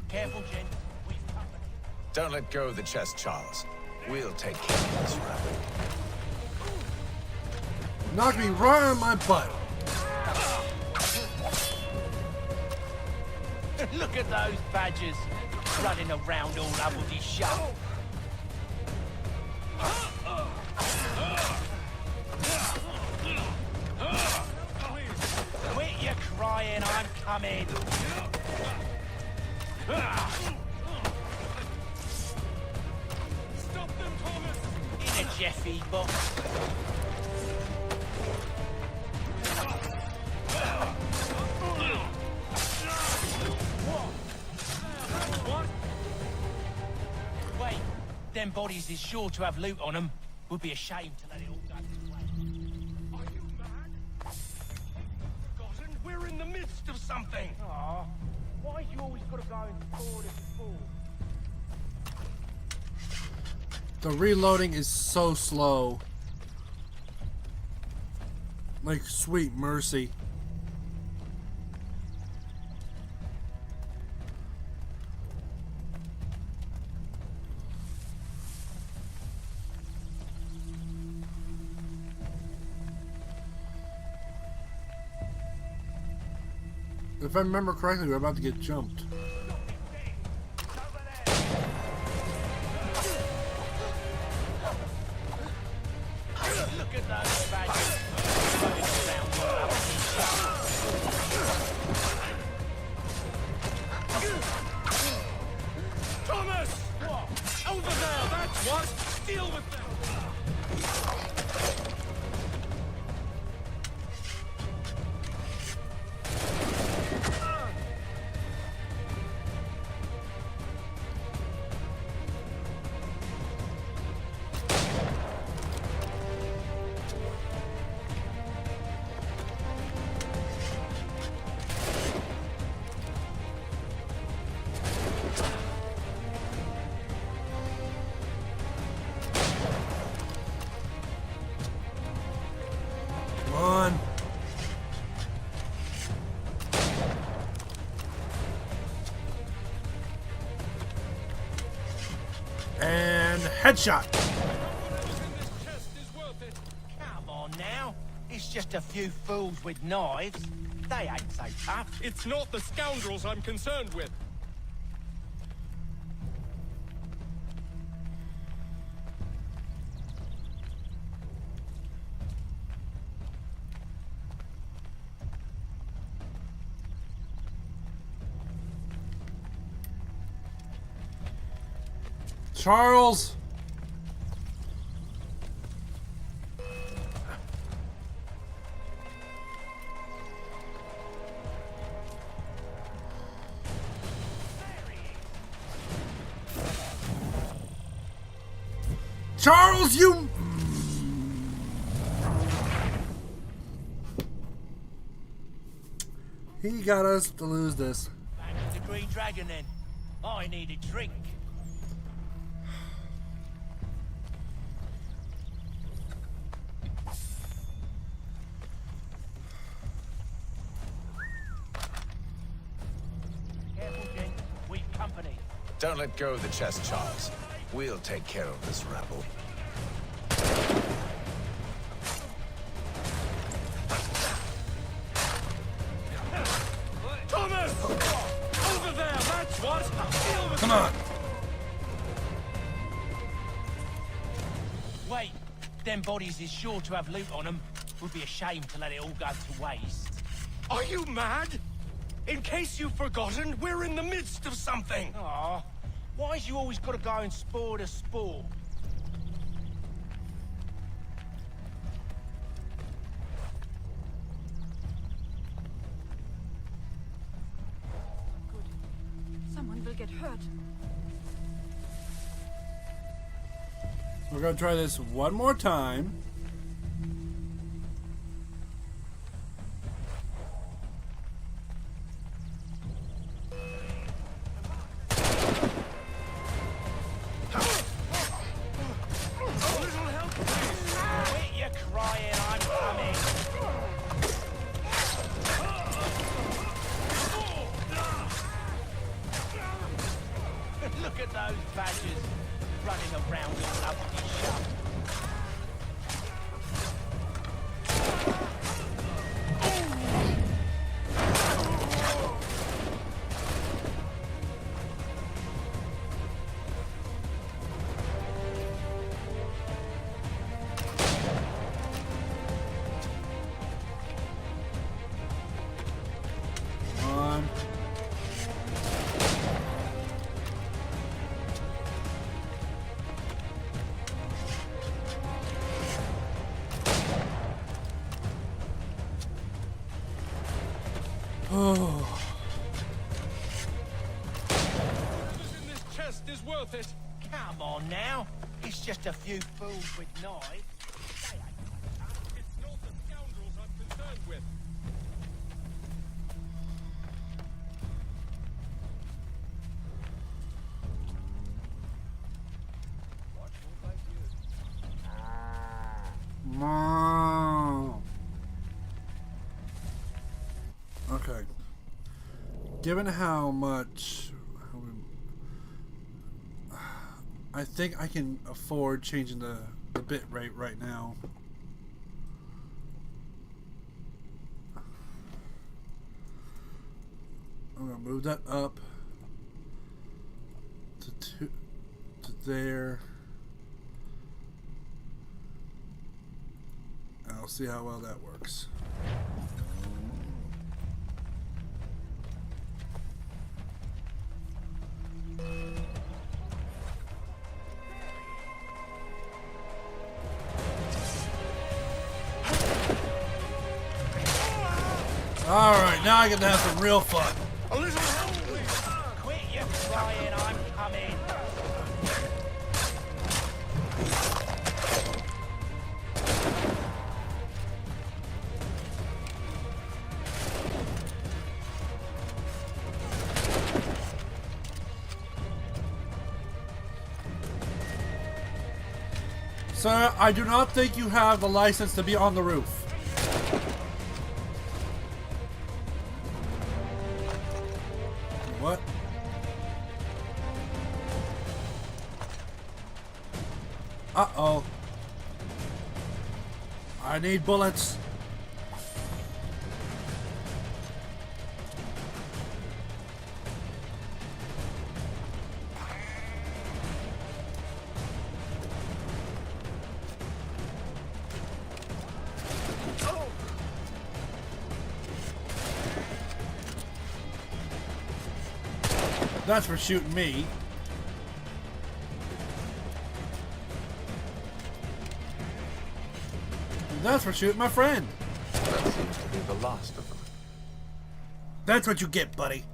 Careful, gent. We've company. Don't let go of the chest, Charles. We'll take care of this rabble. Knock me right on my butt. Look at those badgers running around all uppity shut. Quit your crying, I'm coming. Stop them, Thomas! In a Jeffy box. Wait, them bodies is sure to have loot on them. Would be a shame to let it all go this way. Are you mad? Forgotten? We're in the midst of something. Aw, why you always got to go and forward and forward? The reloading is so slow. Like, sweet mercy. If I remember correctly, we're about to get jumped. Look at those badgers running around all uppity shut. Thomas! What? Over there, that's what! Deal with them! Come on. And headshot. Come on now. It's just a few fools with knives. They ain't so tough. It's not the scoundrels I'm concerned with. Charles. Charles, you... He got us to lose this. Back to the Green Dragon then. I need a drink. Careful, gent. We've company. Don't let go of the chest, Charles. We'll take care of this rabble. Thomas! Over there, that's what! Deal with Come on. Wait, them bodies is sure to have loot on them. Would be a shame to let it all go to waste. Are you mad? In case you've forgotten, we're in the midst of something. Aw, why's you always got to go and spore the spore? Someone will get hurt. We're gonna try this one more time. Look at those badgers running around all up the shop. Is worth it. Come on now. It's just a few fools with knives. It's not the scoundrels I'm concerned with. Okay. Given how much... I think I can afford changing the bit rate right now. I'm gonna move that up to there. I'll see how well that works. Alright, now I get to have some real fun. A little quit your crying, I'm coming. Sir, I do not think you have the license to be on the roof. What? Uh-oh. I need bullets. That's for shooting me. That's for shooting my friend. That seems to be the last of them. That's what you get, buddy.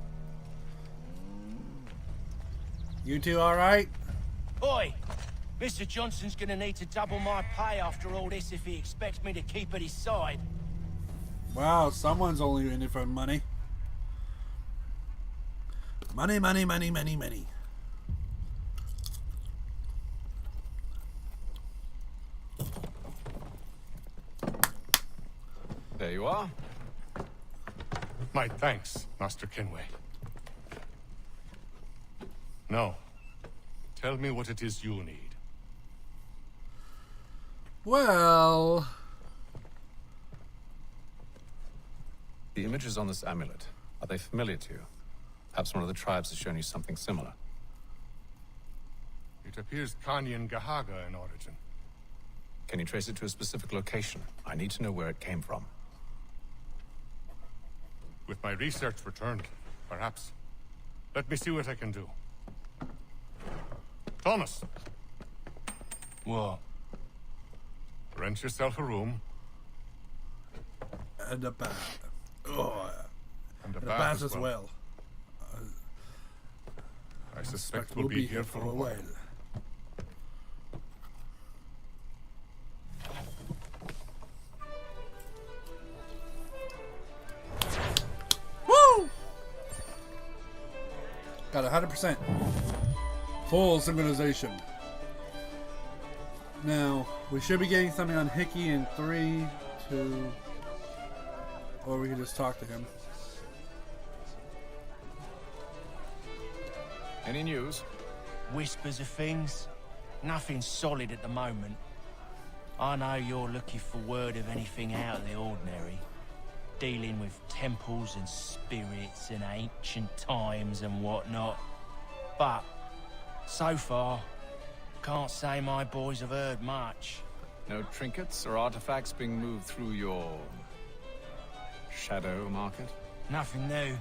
You two alright? Oi! Mr. Johnson's gonna need to double my pay after all this if he expects me to keep at his side. Wow, someone's only in it for money. Money, money, money, money, money. There you are. My thanks, Master Kenway. Now, tell me what it is you need. Well... The images on this amulet, are they familiar to you? Perhaps one of the tribes has shown you something similar. It appears Kanyan Gahaga in origin. Can you trace it to a specific location? I need to know where it came from. With my research returned, perhaps. Let me see what I can do. Thomas! What? Rent yourself a room. And a bath. Oh, and a bath as well. I suspect we'll be here for a while. Woo! Got 100%. Full synchronization. Now, we should be getting something on Hickey in 3, 2... Or we can just talk to him. Any news? whispers of things. Nothing solid at the moment. I know you're looking for word of anything out of the ordinary. Dealing with temples and spirits and ancient times and whatnot. But, so far, can't say my boys have heard much. No trinkets or artifacts being moved through your... shadow market? Nothing new.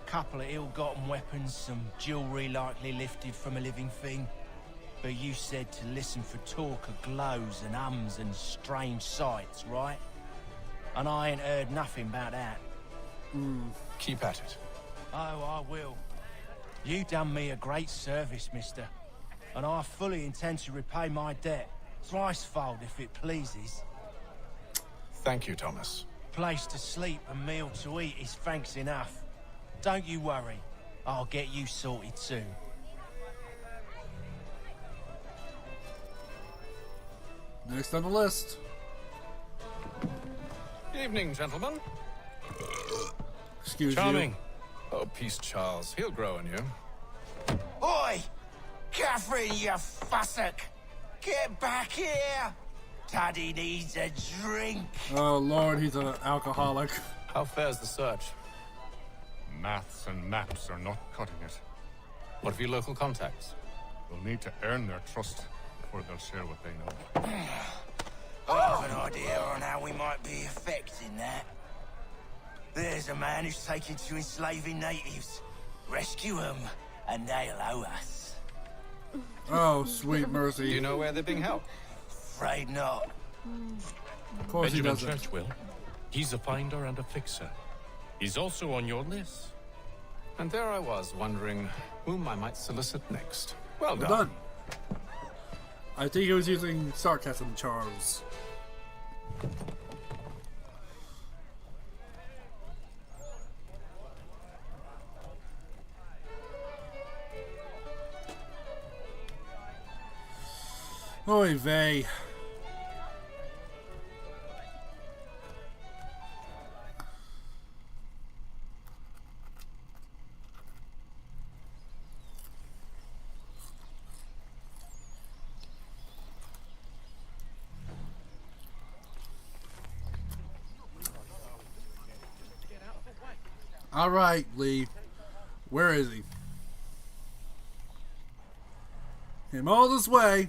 Couple of ill-gotten weapons, some jewelry likely lifted from a living thing. But you said to listen for talk of glows and ums and strange sights, right? And I ain't heard nothing about that. Keep at it. Oh, I will. You done me a great service, mister. And I fully intend to repay my debt. Thricefold, if it pleases. Thank you, Thomas. Place to sleep and meal to eat is thanks enough. Don't you worry. I'll get you sorted soon. Next on the list. Evening, gentlemen. Excuse Charming. Oh, peace, Charles. He'll grow on you. Oi! Catherine, you fussock! Get back here! Taddy needs a drink. Oh, Lord, he's an alcoholic. How fares the search? Maths and maps are not cutting it. What of your local contacts? We'll need to earn their trust before they'll share what they know. I have an idea on how we might be affecting that. There's a man who's taken to enslaving natives. Rescue them, and they'll owe us. Oh, sweet mercy. Do you know where they're being held? Afraid not. Of course Benjamin he doesn't. Churchwill. He's a finder and a fixer. He's also on your list. And there I was, wondering whom I might solicit next. Well Well done. done. I think he was using sarcasm, Charles. Oy vey. All right, Lee. Where is he? Came all this way.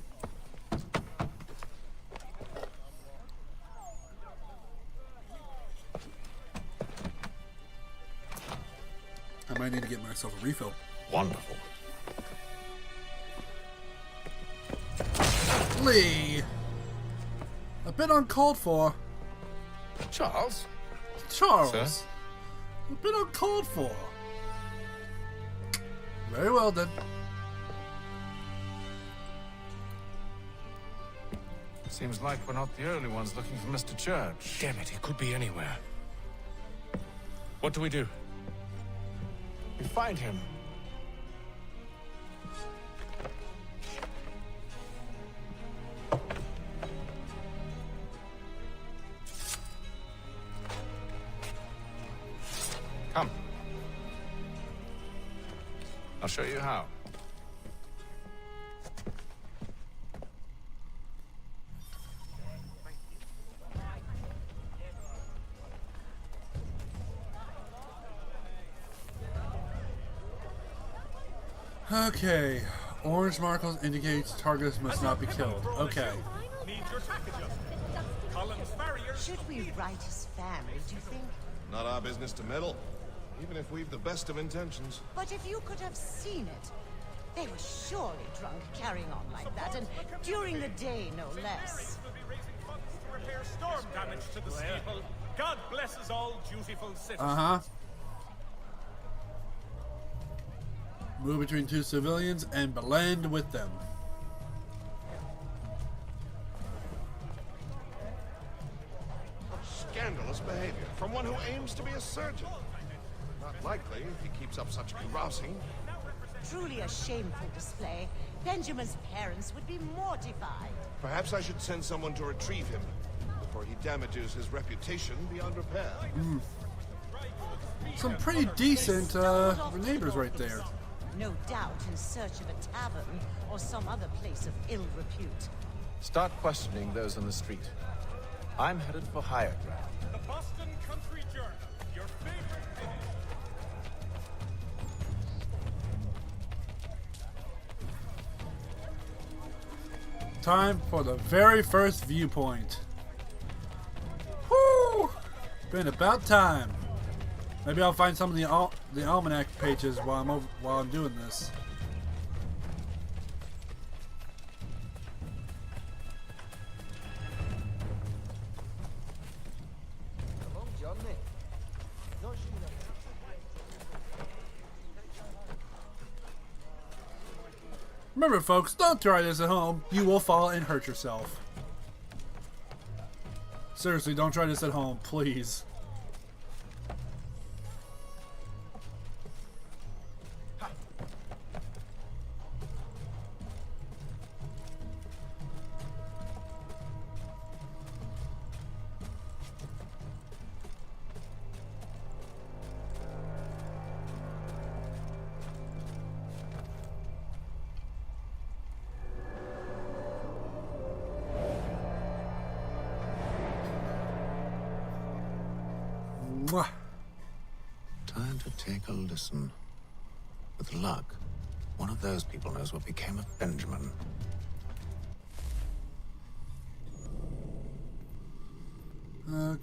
I might need to get myself a refill. Wonderful. Lee. A bit uncalled for. Charles? Charles. Sir? A bit uncalled for. Very well then. Seems like we're not the only ones looking for Mr. Church. Damn it, he could be anywhere. What do we do? We find him. Come. I'll show you how. Okay. Orange markers indicates targets must not be killed. Okay. Should we write his family, do you think? Not our business to meddle, even if we've the best of intentions. But if you could have seen it, they were surely drunk carrying on like that, and during the day, no less. Repair storm damage to the steeple. God bless us all, dutiful citizens. Uh-huh. Move between two civilians and blend with them. Scandalous behavior from one who aims to be a surgeon. Not likely if he keeps up such carousing. Truly a shameful display. Benjamin's parents would be mortified. Perhaps I should send someone to retrieve him before he damages his reputation beyond repair. Some pretty decent neighbors right there. No doubt in search of a tavern or some other place of ill repute. Start questioning those on the street. I'm headed for higher ground. The Boston Country Journal, your favorite minute. Time for the very first viewpoint. Woo! Been about time. Maybe I'll find some of the almanac pages while I'm doing this. Remember, folks, don't try this at home. You will fall and hurt yourself. Seriously, don't try this at home, please. Mwah. Time to take a listen. With luck, one of those people knows what became of Benjamin. Okay.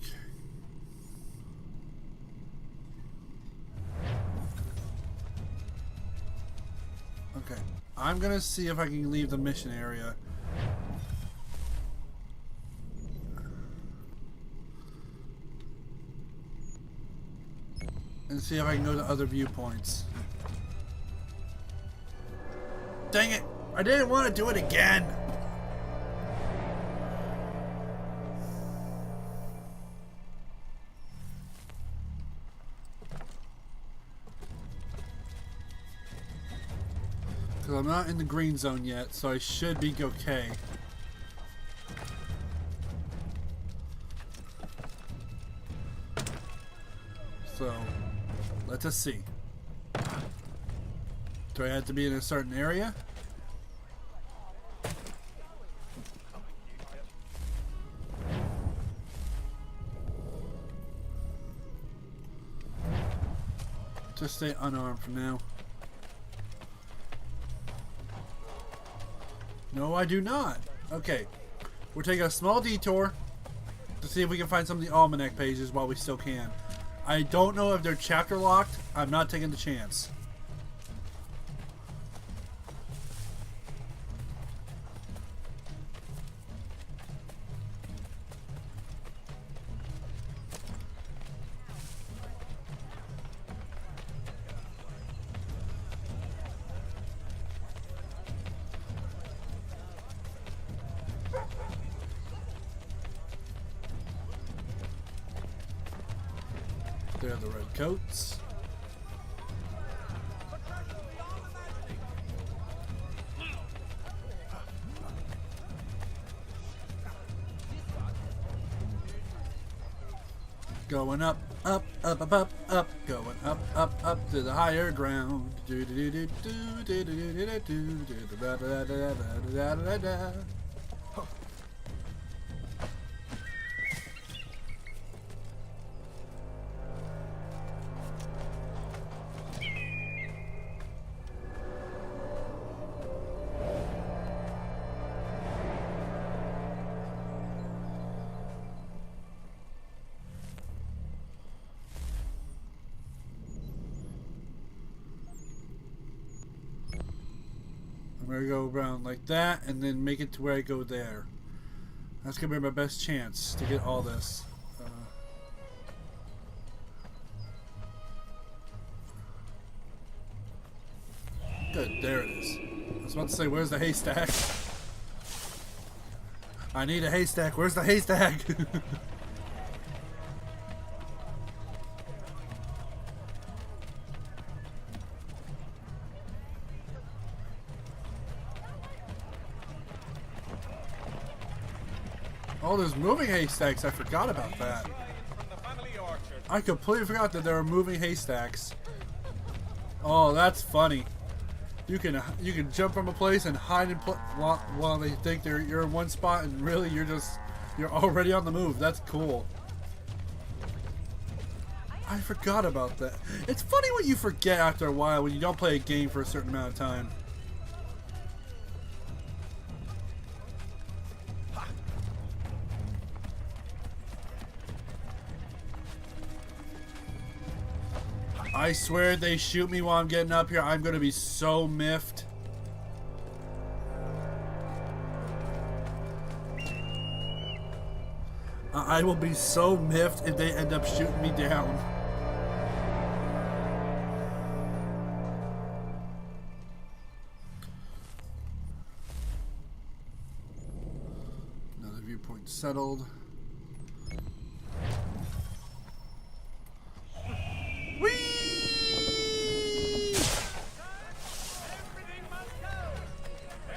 Okay. I'm gonna see if I can leave the mission area. And see if I can go to other viewpoints. Dang it! I didn't want to do it again! Because I'm not in the green zone yet, so I should be okay. So, let us see. Do I have to be in a certain area? Just stay unarmed for now. No, I do not. Okay. We're taking a small detour to see if we can find some of the almanac pages while we still can. I don't know if they're chapter locked. I'm not taking the chance. There are the red coats. Going up, up, up, up, up, up. Going up, up, up to the higher ground. Do do do do do do do do do do da da da da da da da. I'm gonna go around like that and then make it to where I go there. That's gonna be my best chance to get all this. Good, there it is. I was about to say, where's the haystack? I need a haystack. Where's the haystack? Oh, there's moving haystacks. I forgot about that. I completely forgot that there were moving haystacks. Oh, that's funny. You can jump from a place and hide in while they think you're in one spot, and really you're already on the move. That's cool. I forgot about that. It's funny what you forget after a while when you don't play a game for a certain amount of time. I swear if they shoot me while I'm getting up here, I'm gonna be so miffed. I will be so miffed if they end up shooting me down. Another viewpoint settled.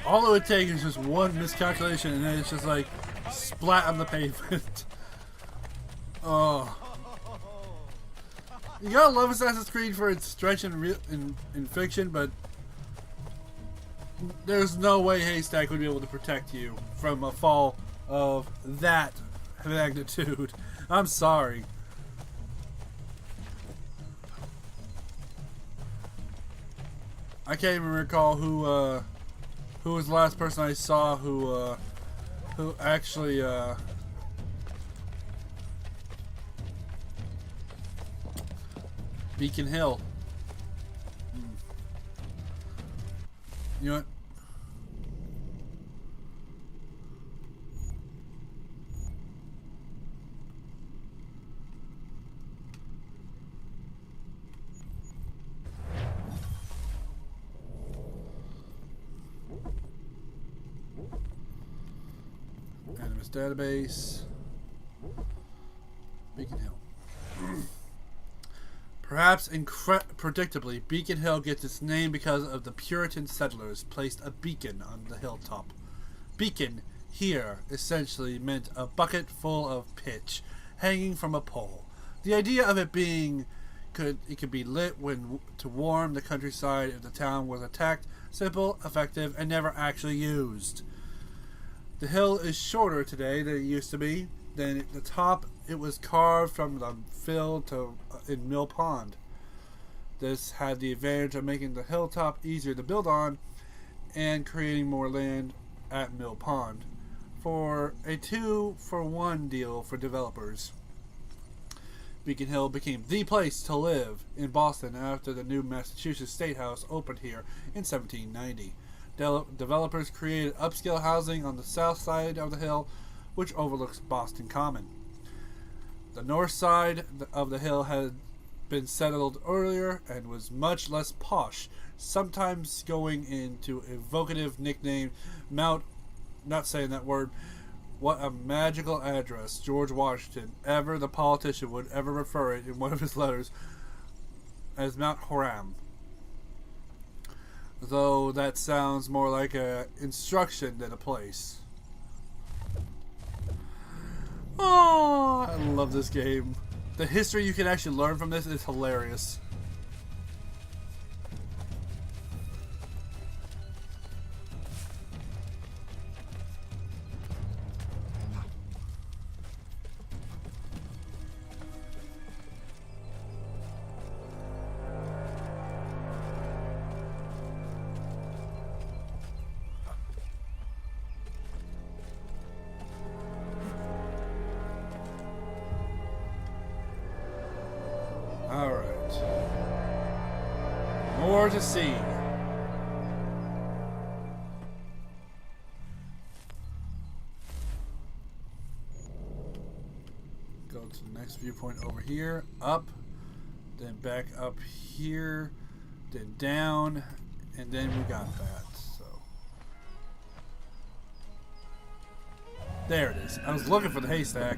All it would take is just one miscalculation, and then it's just like splat on the pavement. Oh, you gotta love Assassin's Creed for its stretch in fiction, but there's no way Haystack would be able to protect you from a fall of that magnitude. I'm sorry. I can't even recall who was the last person I saw who actually Beacon Hill. You know what? Animus database. Beacon Hill. Perhaps predictably, Beacon Hill gets its name because of the Puritan settlers placed a beacon on the hilltop. Beacon here essentially meant a bucket full of pitch hanging from a pole. The idea of it being it could be lit to warm the countryside if the town was attacked. Simple, effective, and never actually used. The hill is shorter today than it used to be. Then at the top, it was carved from the fill in Mill Pond. This had the advantage of making the hilltop easier to build on and creating more land at Mill Pond for a 2-for-1 deal for developers. Beacon Hill became the place to live in Boston after the new Massachusetts State House opened here in 1790. Developers created upscale housing on the south side of the hill, which overlooks Boston Common. The north side of the hill had been settled earlier and was much less posh, sometimes going into evocative nickname Mount, not saying that word, what a magical address George Washington, ever the politician, would ever refer it in one of his letters as Mount Horam. Though that sounds more like an instruction than a place. Oh, I love this game. The history you can actually learn from this is hilarious. More to see. Go to the next viewpoint over here, up, then back up here, then down, and then we got that. So there it is. I was looking for the haystack.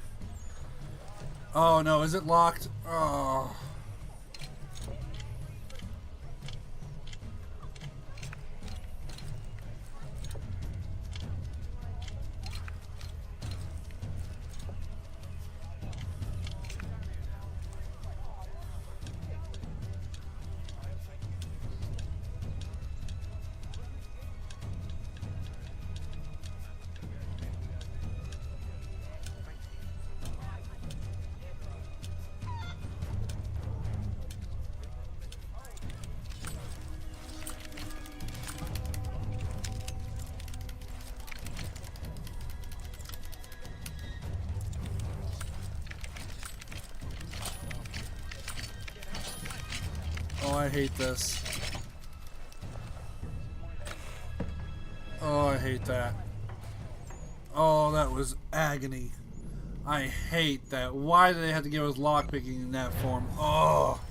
Oh no, is it locked? Oh. Oh, I hate this. Oh, I hate that. Oh, that was agony. I hate that. Why did they have to give us lockpicking in that form? Oh.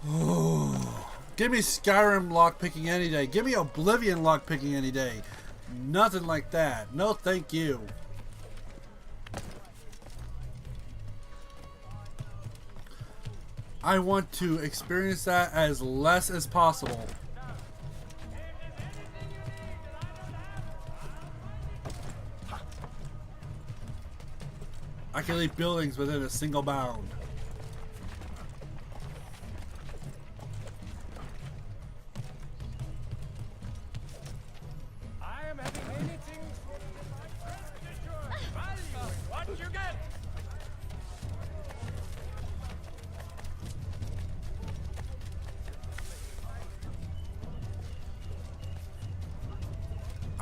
Oh. Give me Skyrim lockpicking any day. Give me Oblivion lockpicking any day. Nothing like that. No, thank you. I want to experience that as less as possible. I can leave buildings within a single bound. I am having anything value. What you get?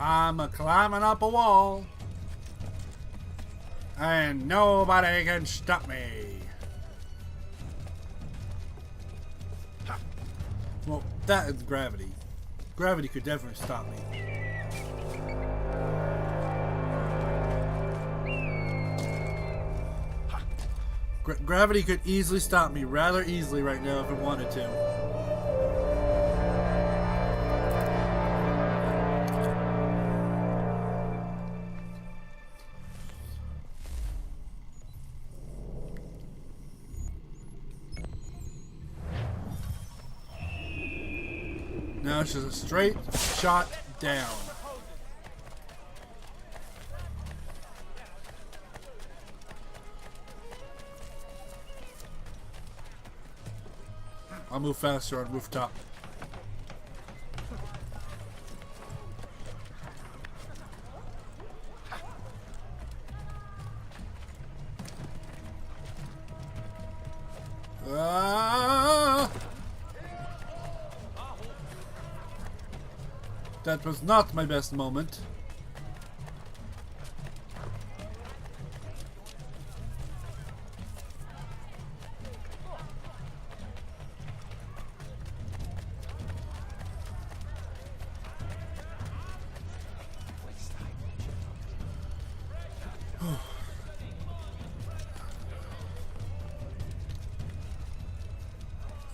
I'm climbing up a wall, and nobody can stop me. Well, that is gravity. Gravity could definitely stop me. Gravity could easily stop me, rather easily right now if it wanted to. Now it's just a straight shot down. I'll move faster on rooftop. That was not my best moment.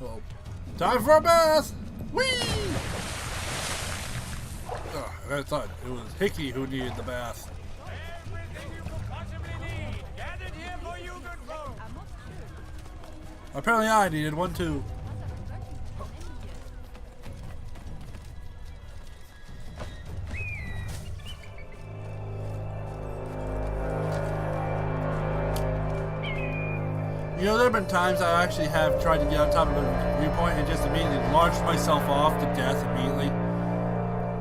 Well, time for a bath! Whee! I thought it was Hickey who needed the bath. Apparently I needed one too. You know, there have been times I actually have tried to get on top of a viewpoint and just immediately launched myself off to death immediately.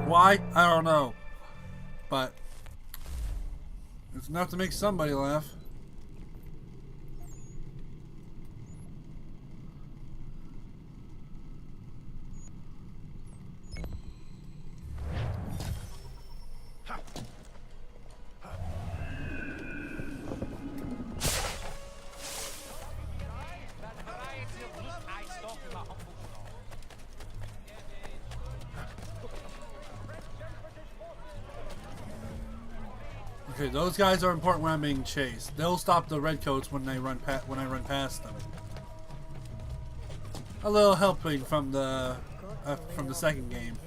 Why? I don't know. But it's enough to make somebody laugh. Okay, those guys are important when I'm being chased. They'll stop the redcoats when I run past them. A little helping from the second game.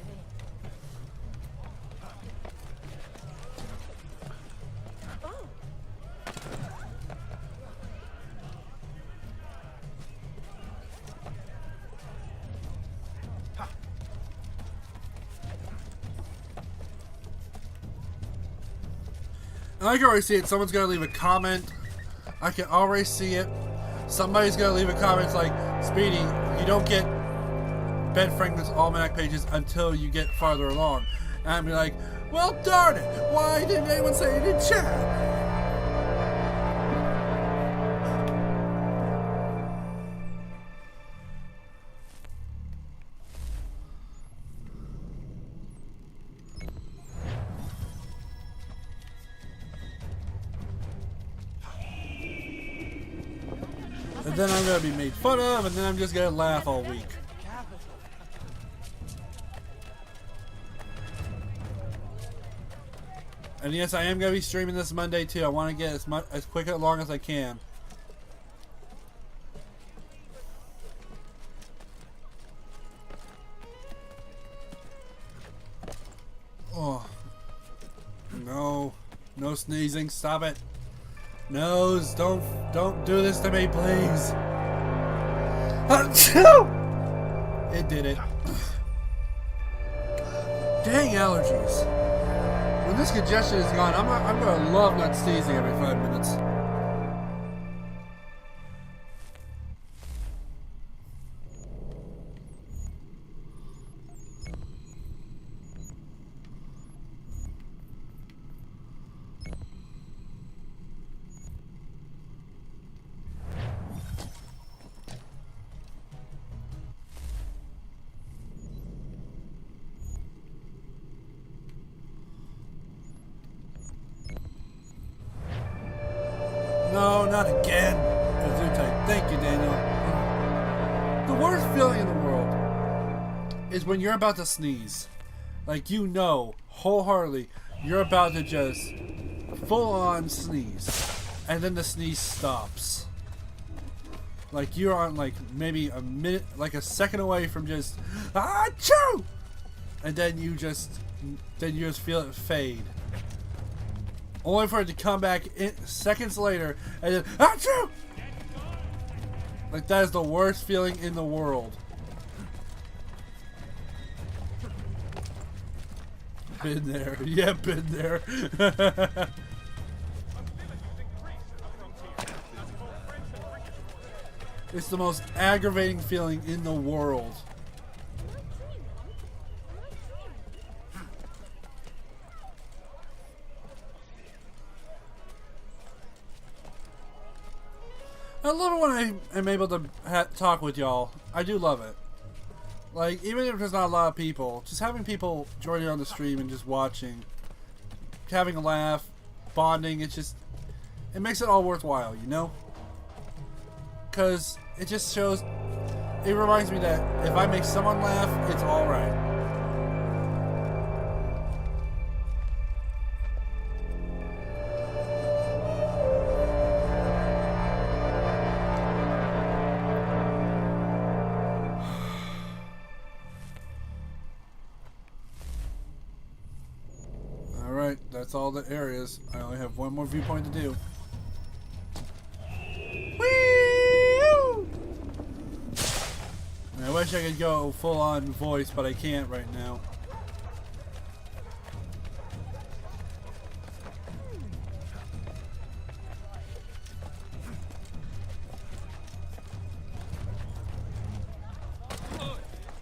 I can already see it. Someone's gonna leave a comment. I can already see it. Somebody's gonna leave a comment like, Speedy, you don't get Ben Franklin's Almanac pages until you get farther along. And I'd be like, well, darn it! Why didn't anyone say it in chat? And then I'm gonna be made fun of, and then I'm just gonna laugh all week. And yes, I am gonna be streaming this Monday too. I want to get as quick and long as I can. Oh no, no sneezing! Stop it! Nose, don't do this to me, please. It did it. Dang allergies. When this congestion is gone, I'm gonna love not sneezing every 5 minutes. No, not again. Thank you, Daniel. The worst feeling in the world is when you're about to sneeze. Like, you know, wholeheartedly, you're about to just full-on sneeze. And then the sneeze stops. Like, you're on, like, maybe a minute, like a second away from just, achoo! And then you just feel it fade. Only for it to come back seconds later and then, achoo! Like, that is the worst feeling in the world. Been there. Yeah, been there. It's the most aggravating feeling in the world. I love it when I am able to talk with y'all. I do love it. Like, even if there's not a lot of people, just having people joining on the stream and just watching, having a laugh, bonding, it makes it all worthwhile, you know? Because it just shows, it reminds me that if I make someone laugh, it's alright. That's all the areas. I only have one more viewpoint to do. Whee! And I wish I could go full on voice, but I can't right now.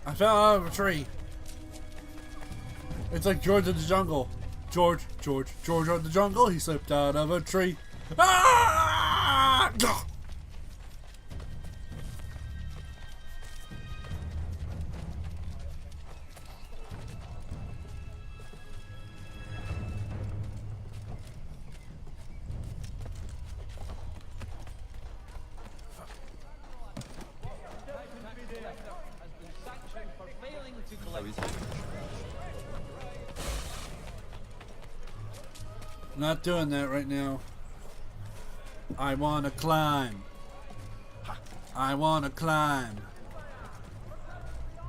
I fell out of a tree. It's like George of the Jungle. George of the Jungle, he slipped out of a tree. Ah! Not doing that right now. I wanna climb. I wanna climb.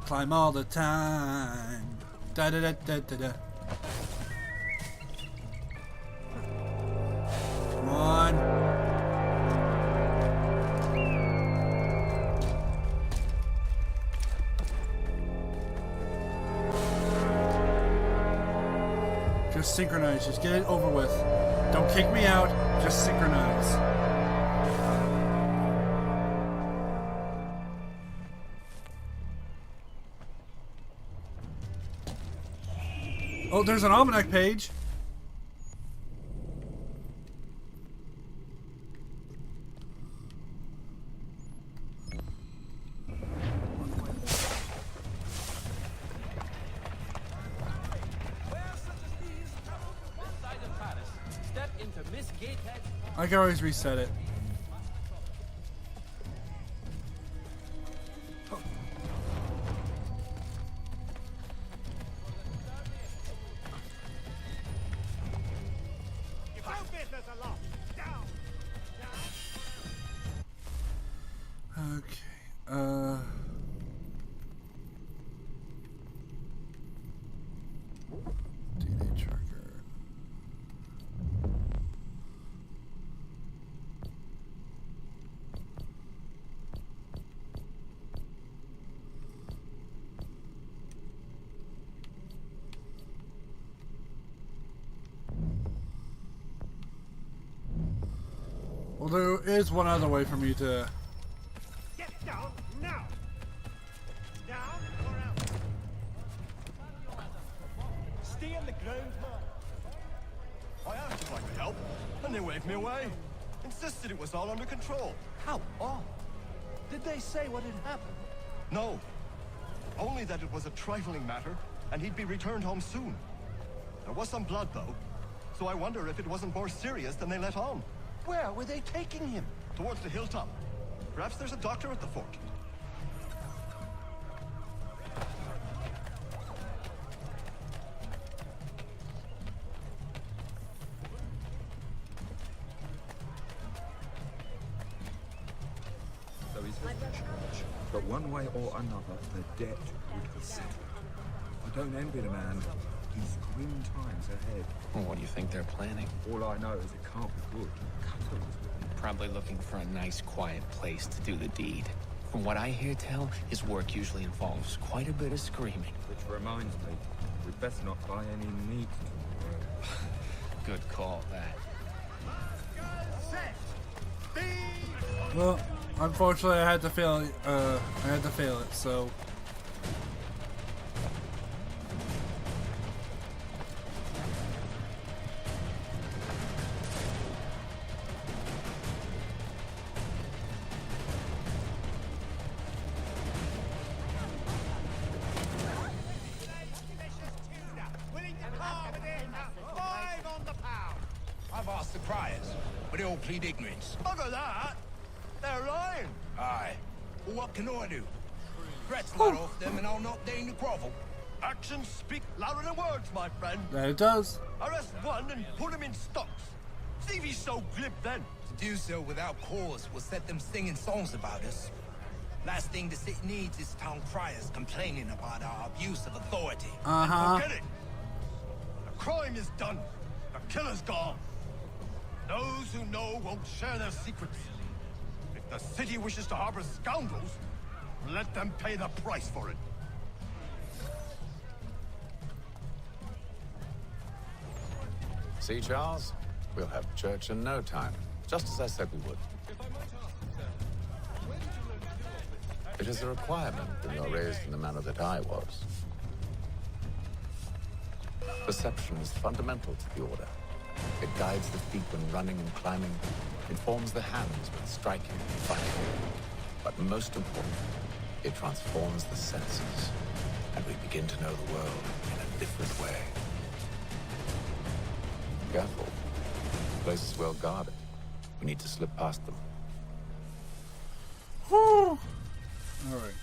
Climb all the time. Da da da da da da. Come on. Just synchronize. Just get it over with. Don't kick me out, just synchronize. Oh, there's an almanac page. I can always reset it. Okay. DNA tracker. Well, there is one other way for me to... Get down now! Down or out? Stay on the ground, man. I asked if I could help, and they waved me away. Insisted it was all under control. How odd. Did they say what had happened? No. Only that it was a trifling matter, and he'd be returned home soon. There was some blood, though, so I wonder if it wasn't more serious than they let on. Where were they taking him? Towards the hilltop. Perhaps there's a doctor at the fort. So he's with the church, but one way or another, the debt would be settled. I don't envy the man. He's grim times ahead. Well, what do you think they're planning? All I know is it can't be good. Cutter was with him. Probably looking for a nice, quiet place to do the deed. From what I hear tell, his work usually involves quite a bit of screaming. Which reminds me, we'd best not buy any meat tomorrow. Good call, that. Well, unfortunately, I had to fail it. So. I've asked the criers, but they all plead ignorance. Bugger that! They're lying! Aye. Well, what can I do? Threats let off them and I'll not deign to grovel. Actions speak louder than words, my friend. That it does. Arrest one and put him in stocks. See if he's so glib then. To do so without cause will set them singing songs about us. Last thing the city needs is town criers complaining about our abuse of authority. Forget it! The crime is done. The killer's gone. Those who know won't share their secrets. If the city wishes to harbor scoundrels, let them pay the price for it. See, Charles? We'll have church in no time, just as I said we would. It is a requirement when you're raised in the manner that I was. Perception is fundamental to the Order. It guides the feet when running and climbing, informs the hands when striking and fighting. But most important, it transforms the senses, and we begin to know the world in a different way. Careful. The place is well guarded. We need to slip past them. Whew. All right.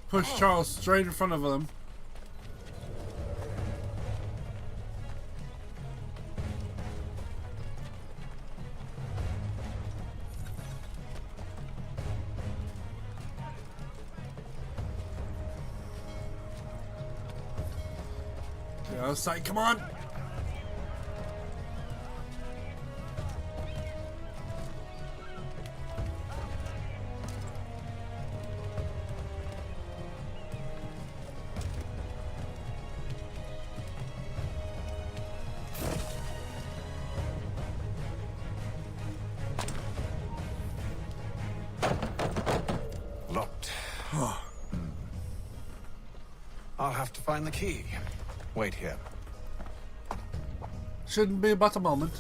Push Charles straight in front of them. Stay out of sight. Come on. Locked. I'll have to find the key. Wait here. Shouldn't be but a moment.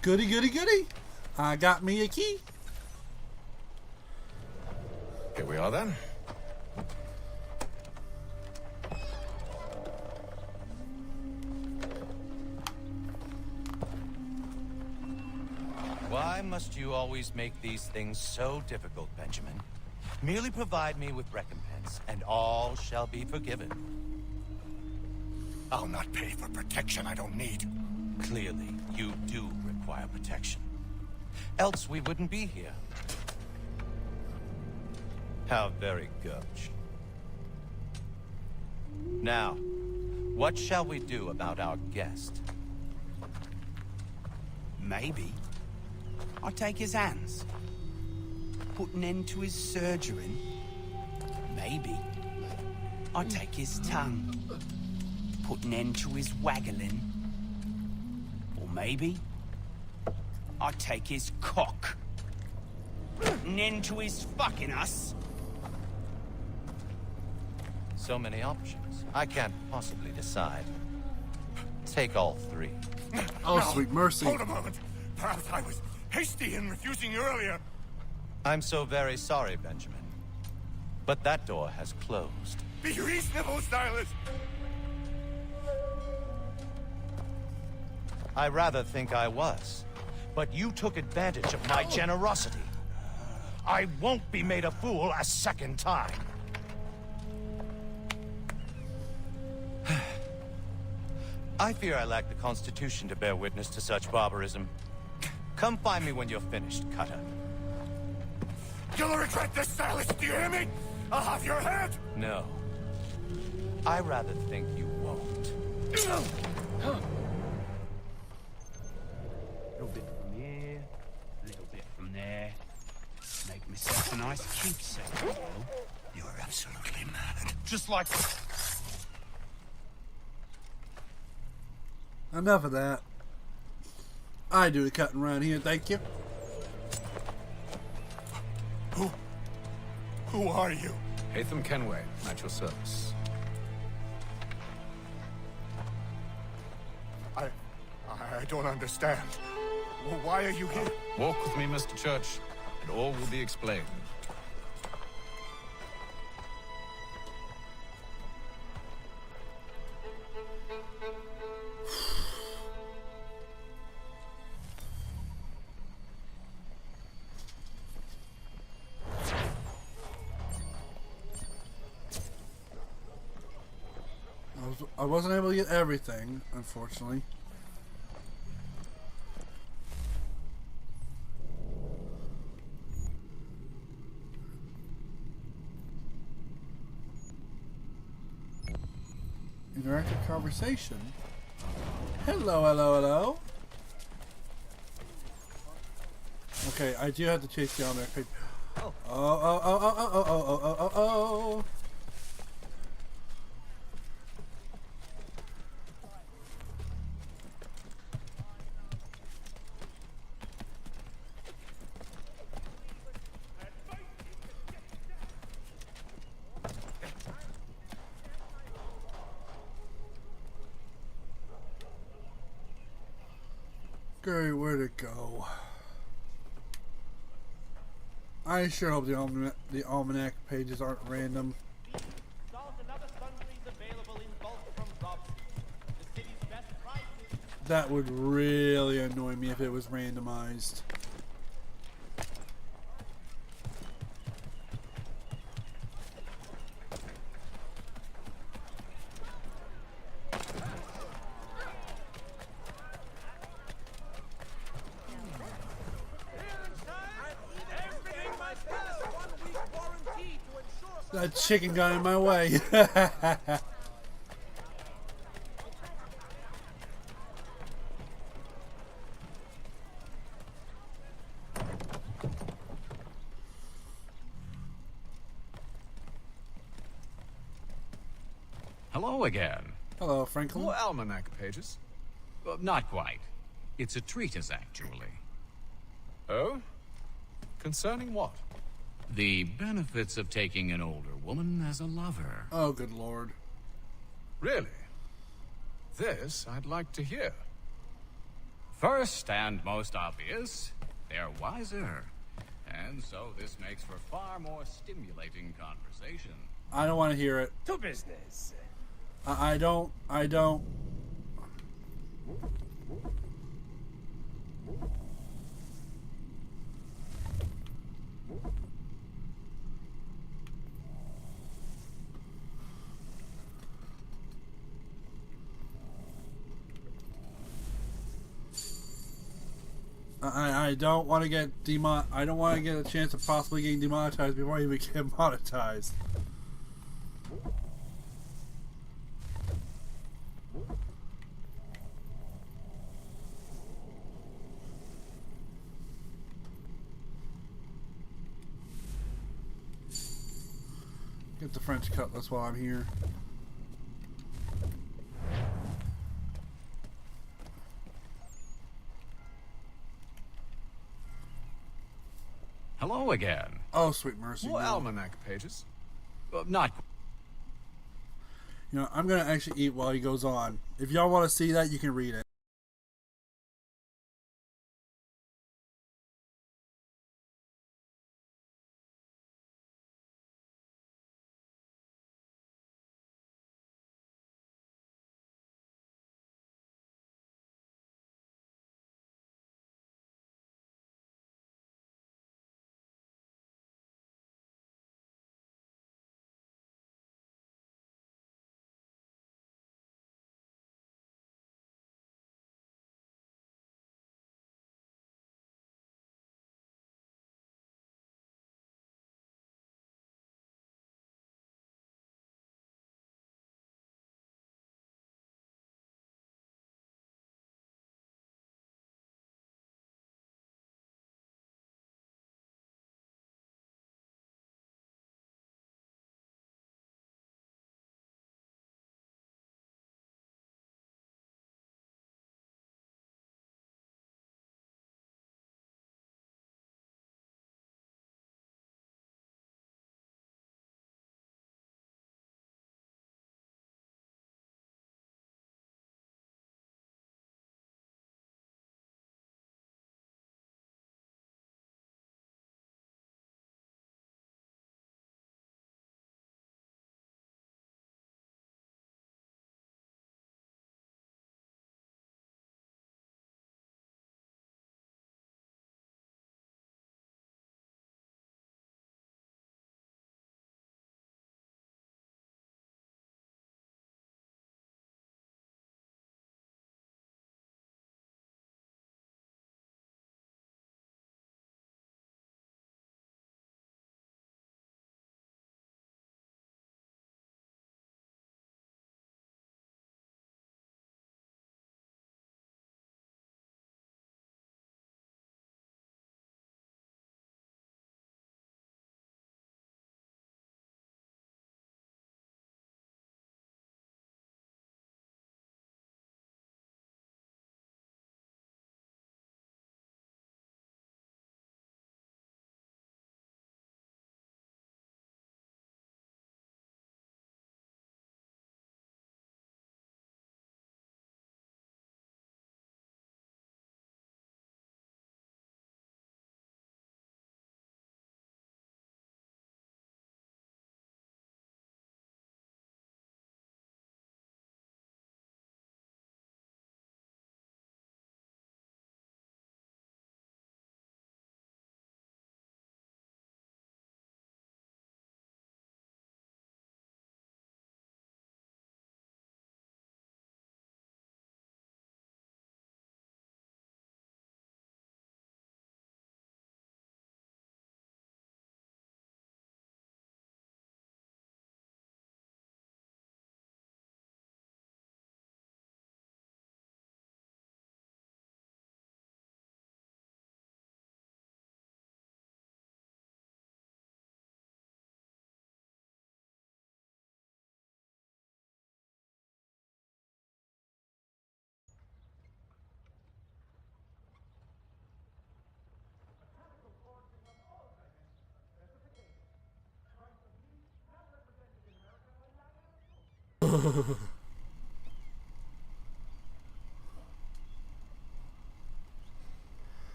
Goody, goody, goody. I got me a key. Here we are then. Why must you always make these things so difficult, Benjamin? Merely provide me with recompense, and all shall be forgiven. I'll not pay for protection I don't need. Clearly, you do require protection. Else we wouldn't be here. How very gauche. Now, what shall we do about our guest? Maybe I'll take his hands. Put an end to his surgery. Maybe I'll take his tongue. Put an end to his waggling. Or maybe I'll take his cock. Put an end to his fucking us. So many options. I can't possibly decide. Take all three. Oh, No, sweet mercy. Hold a moment. Perhaps I was hasty in refusing you earlier. I'm so very sorry, Benjamin. But that door has closed. Be reasonable, Silas. I rather think I was. But you took advantage of my generosity. I won't be made a fool a second time. I fear I lack the constitution to bear witness to such barbarism. Come find me when you're finished, Cutter. You'll regret this, Silas. Do you hear me? I'll have your head. No. I rather think you won't. A little bit from here, a little bit from there. Make myself a nice keepsake. You're absolutely mad. Just like... Enough of that. I do the cutting around here, thank you. Who are you? Hatham Kenway, at your service. I don't understand. Well, why are you here? Walk with me, Mr. Church, and all will be explained. I wasn't able to get everything, unfortunately. Interactive conversation. Hello, hello, hello. Okay, I do have to chase down that page. Oh, oh, oh, oh, oh, oh, oh, oh, oh, oh. Great, where'd it go? I sure hope the almanac pages aren't random. That would really annoy me if it was randomized. That chicken got in my way. Hello again. Hello, Franklin. More almanac pages? Not quite. It's a treatise, actually. Oh? Concerning what? The benefits of taking an older woman as a lover. Oh, good lord. Really? This I'd like to hear. First and most obvious, they're wiser. And so this makes for far more stimulating conversation. I don't want to hear it. To business. I don't. I don't want to get I don't want to get a chance of possibly getting demonetized before I even get monetized. Get the French cutlass while I'm here. Hello again. Oh, sweet mercy. More no. almanac pages? Not. You know, I'm gonna actually eat while he goes on. If y'all want to see that, you can read it.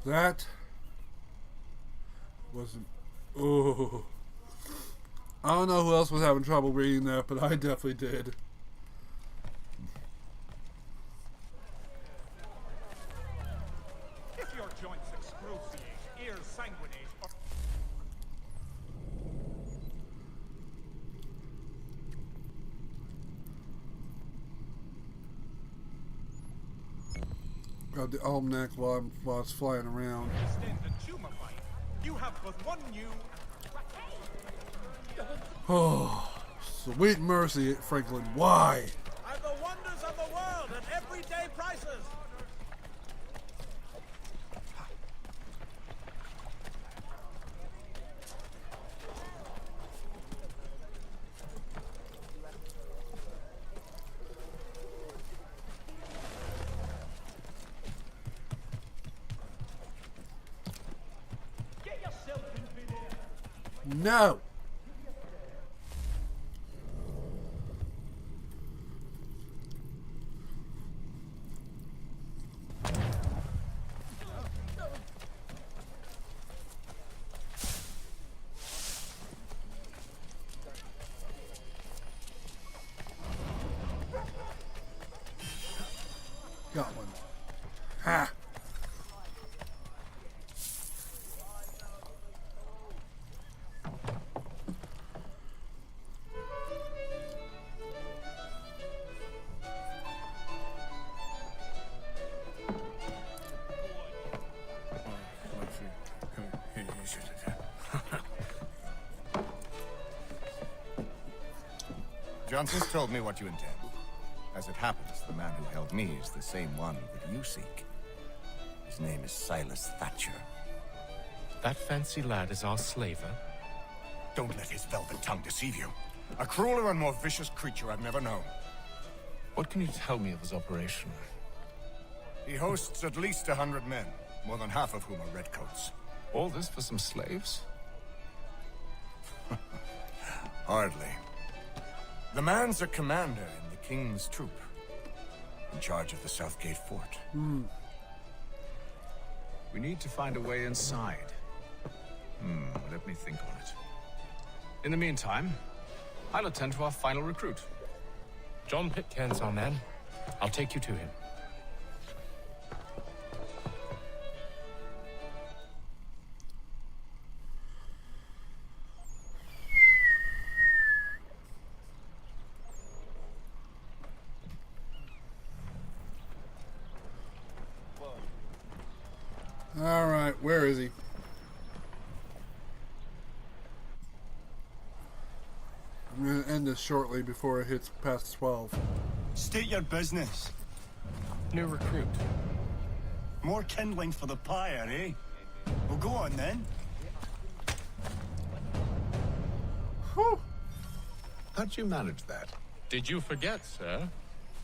That wasn't. Oh. I don't know who else was having trouble reading that, but I definitely did. If your joints excruciate, ears sanguinate, or... Got the almanac while it's flying around. Extend and tumor fight. You have but one new... Oh, sweet mercy, Franklin. Why? And the wonders of the world at everyday prices. Get yourself in there. No. Got one. Ha! Johnson's told me what you intend. As it happens, the man who held me is the same one that you seek. His name is Silas Thatcher. That fancy lad is our slaver? Don't let his velvet tongue deceive you. A crueler and more vicious creature I've never known. What can you tell me of his operation? He hosts at least 100 men, more than half of whom are redcoats. All this for some slaves? Hardly. The man's a commander in the King's troop, in charge of the Southgate Fort. We need to find a way inside. Let me think on it. In the meantime, I'll attend to our final recruit. John Pitcairn's our man. I'll take you to him. Alright, where is he? I'm going to end this shortly before it hits past 12. State your business. New recruit. More kindling for the pyre, eh? Well, go on then. Whew. How'd you manage that? Did you forget, sir?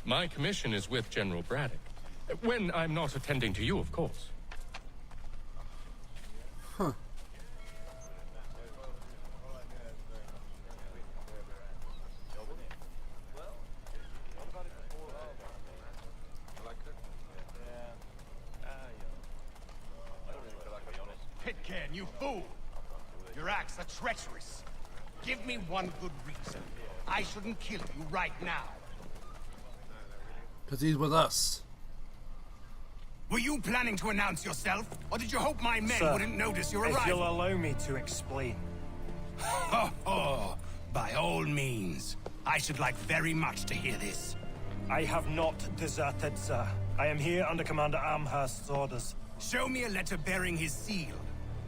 My commission is with General Braddock. When I'm not attending to you, of course. Huh. Pitcairn, you fool! Your acts are treacherous. Give me one good reason. I shouldn't kill you right now. Because he's with us. Were you planning to announce yourself? Or did you hope my men wouldn't notice your arrival? If you'll allow me to explain. Oh, by all means. I should like very much to hear this. I have not deserted, sir. I am here under Commander Amherst's orders. Show me a letter bearing his seal,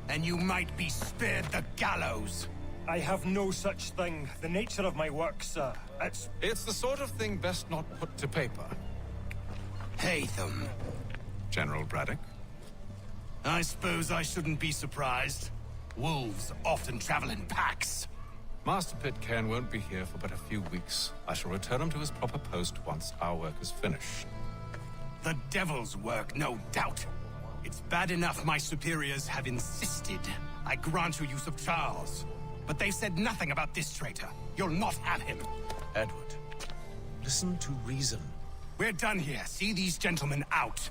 and you might be spared the gallows. I have no such thing. The nature of my work, sir, It's the sort of thing best not put to paper. Hatham. General Braddock? I suppose I shouldn't be surprised. Wolves often travel in packs. Master Pitcairn won't be here for but a few weeks. I shall return him to his proper post once our work is finished. The devil's work, no doubt. It's bad enough my superiors have insisted I grant you use of Charles. But they've said nothing about this traitor. You'll not have him. Edward, listen to reason. We're done here. See these gentlemen out.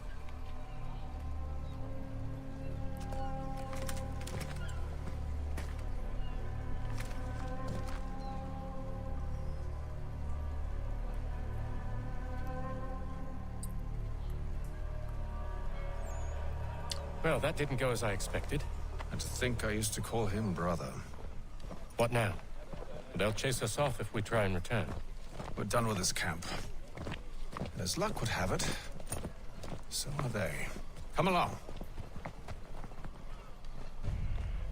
Well, that didn't go as I expected. And to think I used to call him brother. What now? They'll chase us off if we try and return. We're done with this camp. And as luck would have it, so are they. Come along.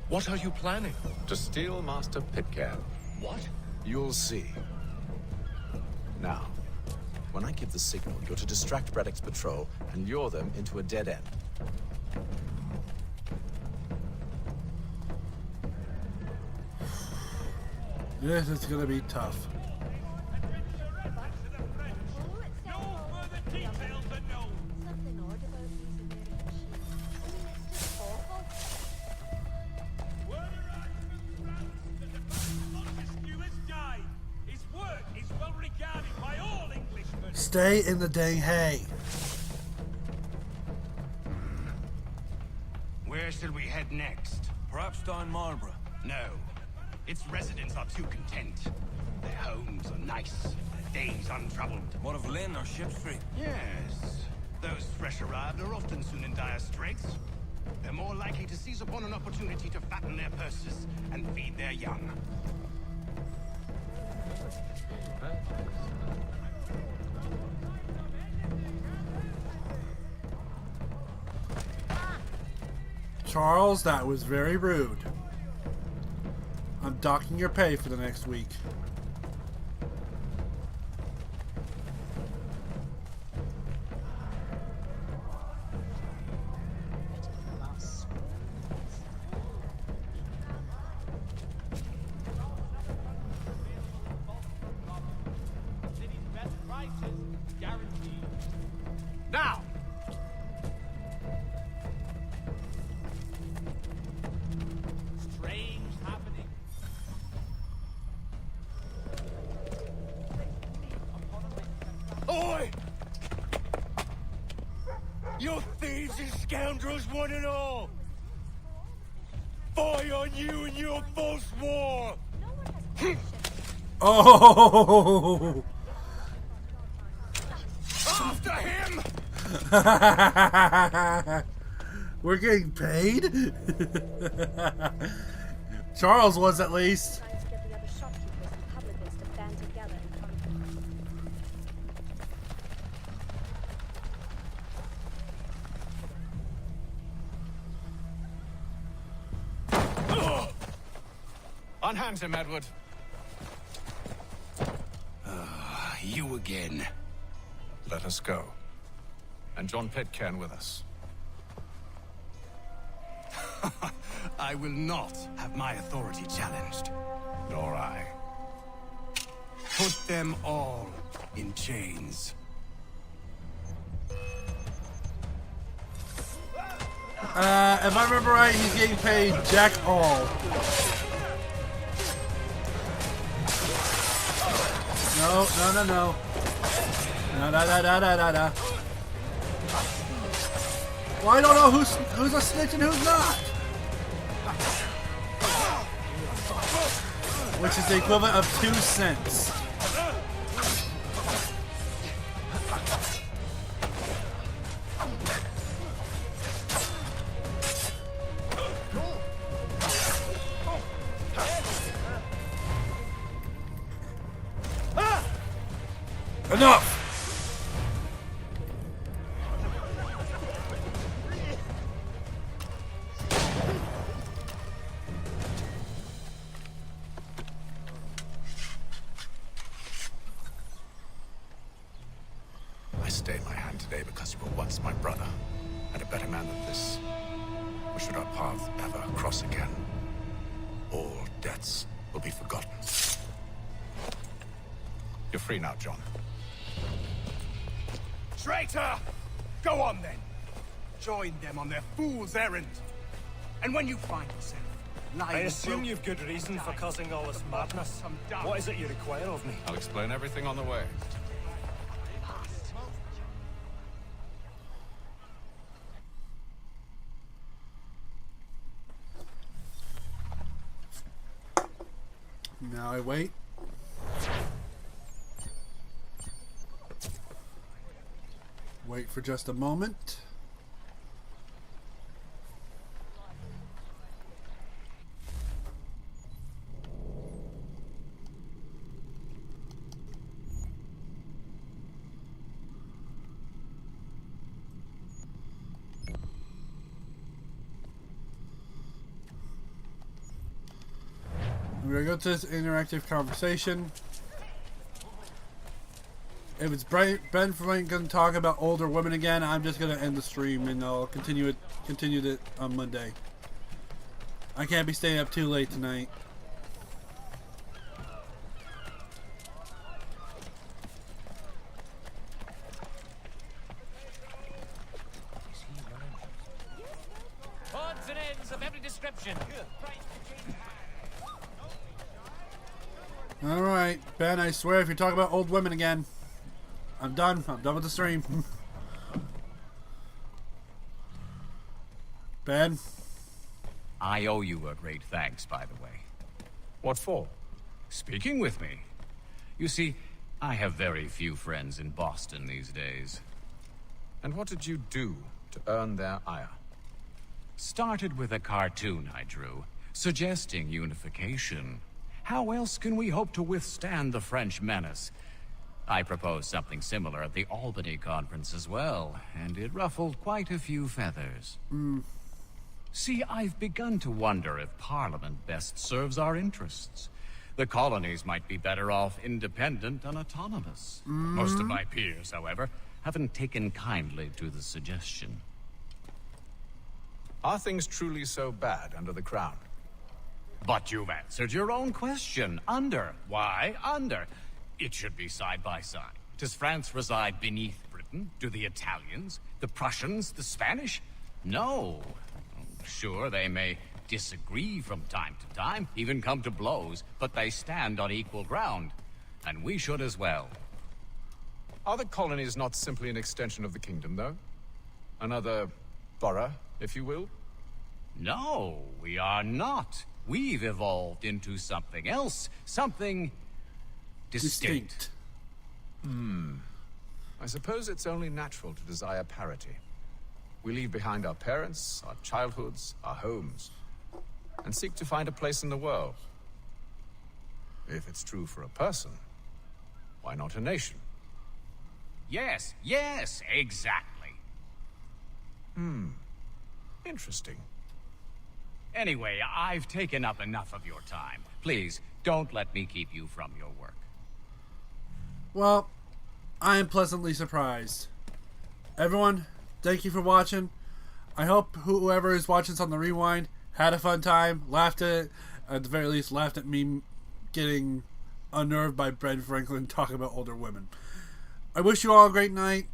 What are you planning? To steal Master Pitcairn. What? You'll see. Now, when I give the signal, you're to distract Braddock's patrol and lure them into a dead end. This is gonna be tough. Stay in the dang hay. Where should we head next? Perhaps down Marlborough. No. Its residents are too content. Their homes are nice, their days untroubled. What of Lynn or Ship Street? Yes. Those fresh arrived are often soon in dire straits. They're more likely to seize upon an opportunity to fatten their purses and feed their young. Charles, that was very rude. I'm docking your pay for the next week. Now! Strange happening. Oi! You thieves and scoundrels, one and all! Fire on you and your false war! Oh! After him! We're getting paid? Charles was at least. Unhand him, Edward. You again. Let us go. And John Pitcairn with us. I will not have my authority challenged. Nor I. Put them all in chains. If I remember right, he's getting paid jack all. No. No. Well, I don't know who's a snitch and who's not. Which is the equivalent of 2 cents. Enough! I stayed my hand today because you were once my brother, and a better man than this. Or should our paths ever cross again, all debts will be forgotten. You're free now, John. Traitor! Go on then. Join them on their fool's errand. And when you find yourself lying. I assume you've good reason for causing all this madness. What is it you require of me? I'll explain everything on the way. Now I wait. Wait for just a moment. We're gonna go to this interactive conversation. If it's Ben Franklin gonna talk about older women again, I'm just gonna end the stream and I'll continue it on Monday. I can't be staying up too late tonight. Odds and ends of every description. Alright, Ben, I swear if you're talking about old women again, I'm done. I'm done with the stream. Ben? I owe you a great thanks, by the way. What for? Speaking with me. You see, I have very few friends in Boston these days. And what did you do to earn their ire? Started with a cartoon I drew, suggesting unification. How else can we hope to withstand the French menace? I proposed something similar at the Albany conference as well, and it ruffled quite a few feathers. See, I've begun to wonder if Parliament best serves our interests. The colonies might be better off independent and autonomous. Most of my peers, however, haven't taken kindly to the suggestion. Are things truly so bad under the Crown? But you've answered your own question. Under. Why under? It should be side by side. Does France reside beneath Britain? Do the Italians, the Prussians, the Spanish? No. Sure, they may disagree from time to time, even come to blows, but they stand on equal ground. And we should as well. Are the colonies not simply an extension of the kingdom, though? Another borough, if you will? No, we are not. We've evolved into something else. Something distinct. I suppose it's only natural to desire parity. We leave behind our parents, our childhoods, our homes, and seek to find a place in the world. If it's true for a person, why not a nation? Yes, exactly. Interesting. Anyway, I've taken up enough of your time. Please, don't let me keep you from your work. Well, I am pleasantly surprised. Everyone, thank you for watching. I hope whoever is watching this on the rewind had a fun time, laughed at the very least, laughed at me getting unnerved by Ben Franklin talking about older women. I wish you all a great night.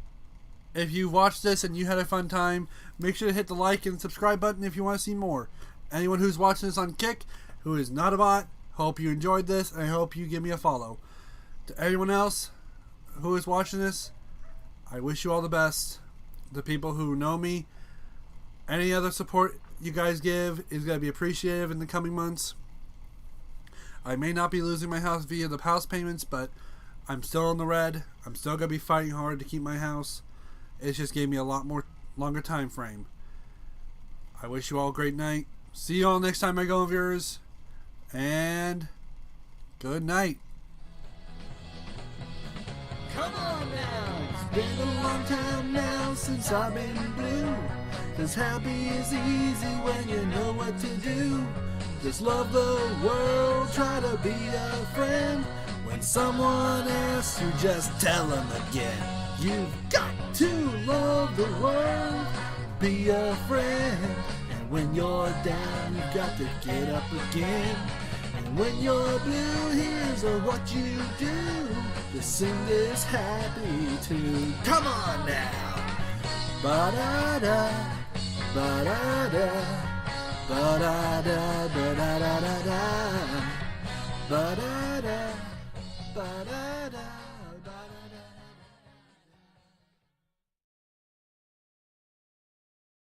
If you watched this and you had a fun time, make sure to hit the like and subscribe button if you want to see more. Anyone who's watching this on Kick, who is not a bot, hope you enjoyed this, and I hope you give me a follow. To anyone else who is watching this, I wish you all the best. The people who know me, any other support you guys give is going to be appreciated in the coming months. I may not be losing my house via the house payments, but I'm still in the red. I'm still going to be fighting hard to keep my house. It just gave me a lot more longer time frame. I wish you all a great night. See you all next time, my Go viewers, and good night. Come on now, it's been a long time now since I've been blue. 'Cause happy is easy when you know what to do. Just love the world, try to be a friend. When someone asks you, just tell them again. You've got to love the world, be a friend. And when you're down, you've got to get up again. And when you're blue, here's what you do. Just sing this happy tune. Come on now. Ba-da-da, ba-da-da, Ba-da-da, ba-da-da-da-da. Ba-da.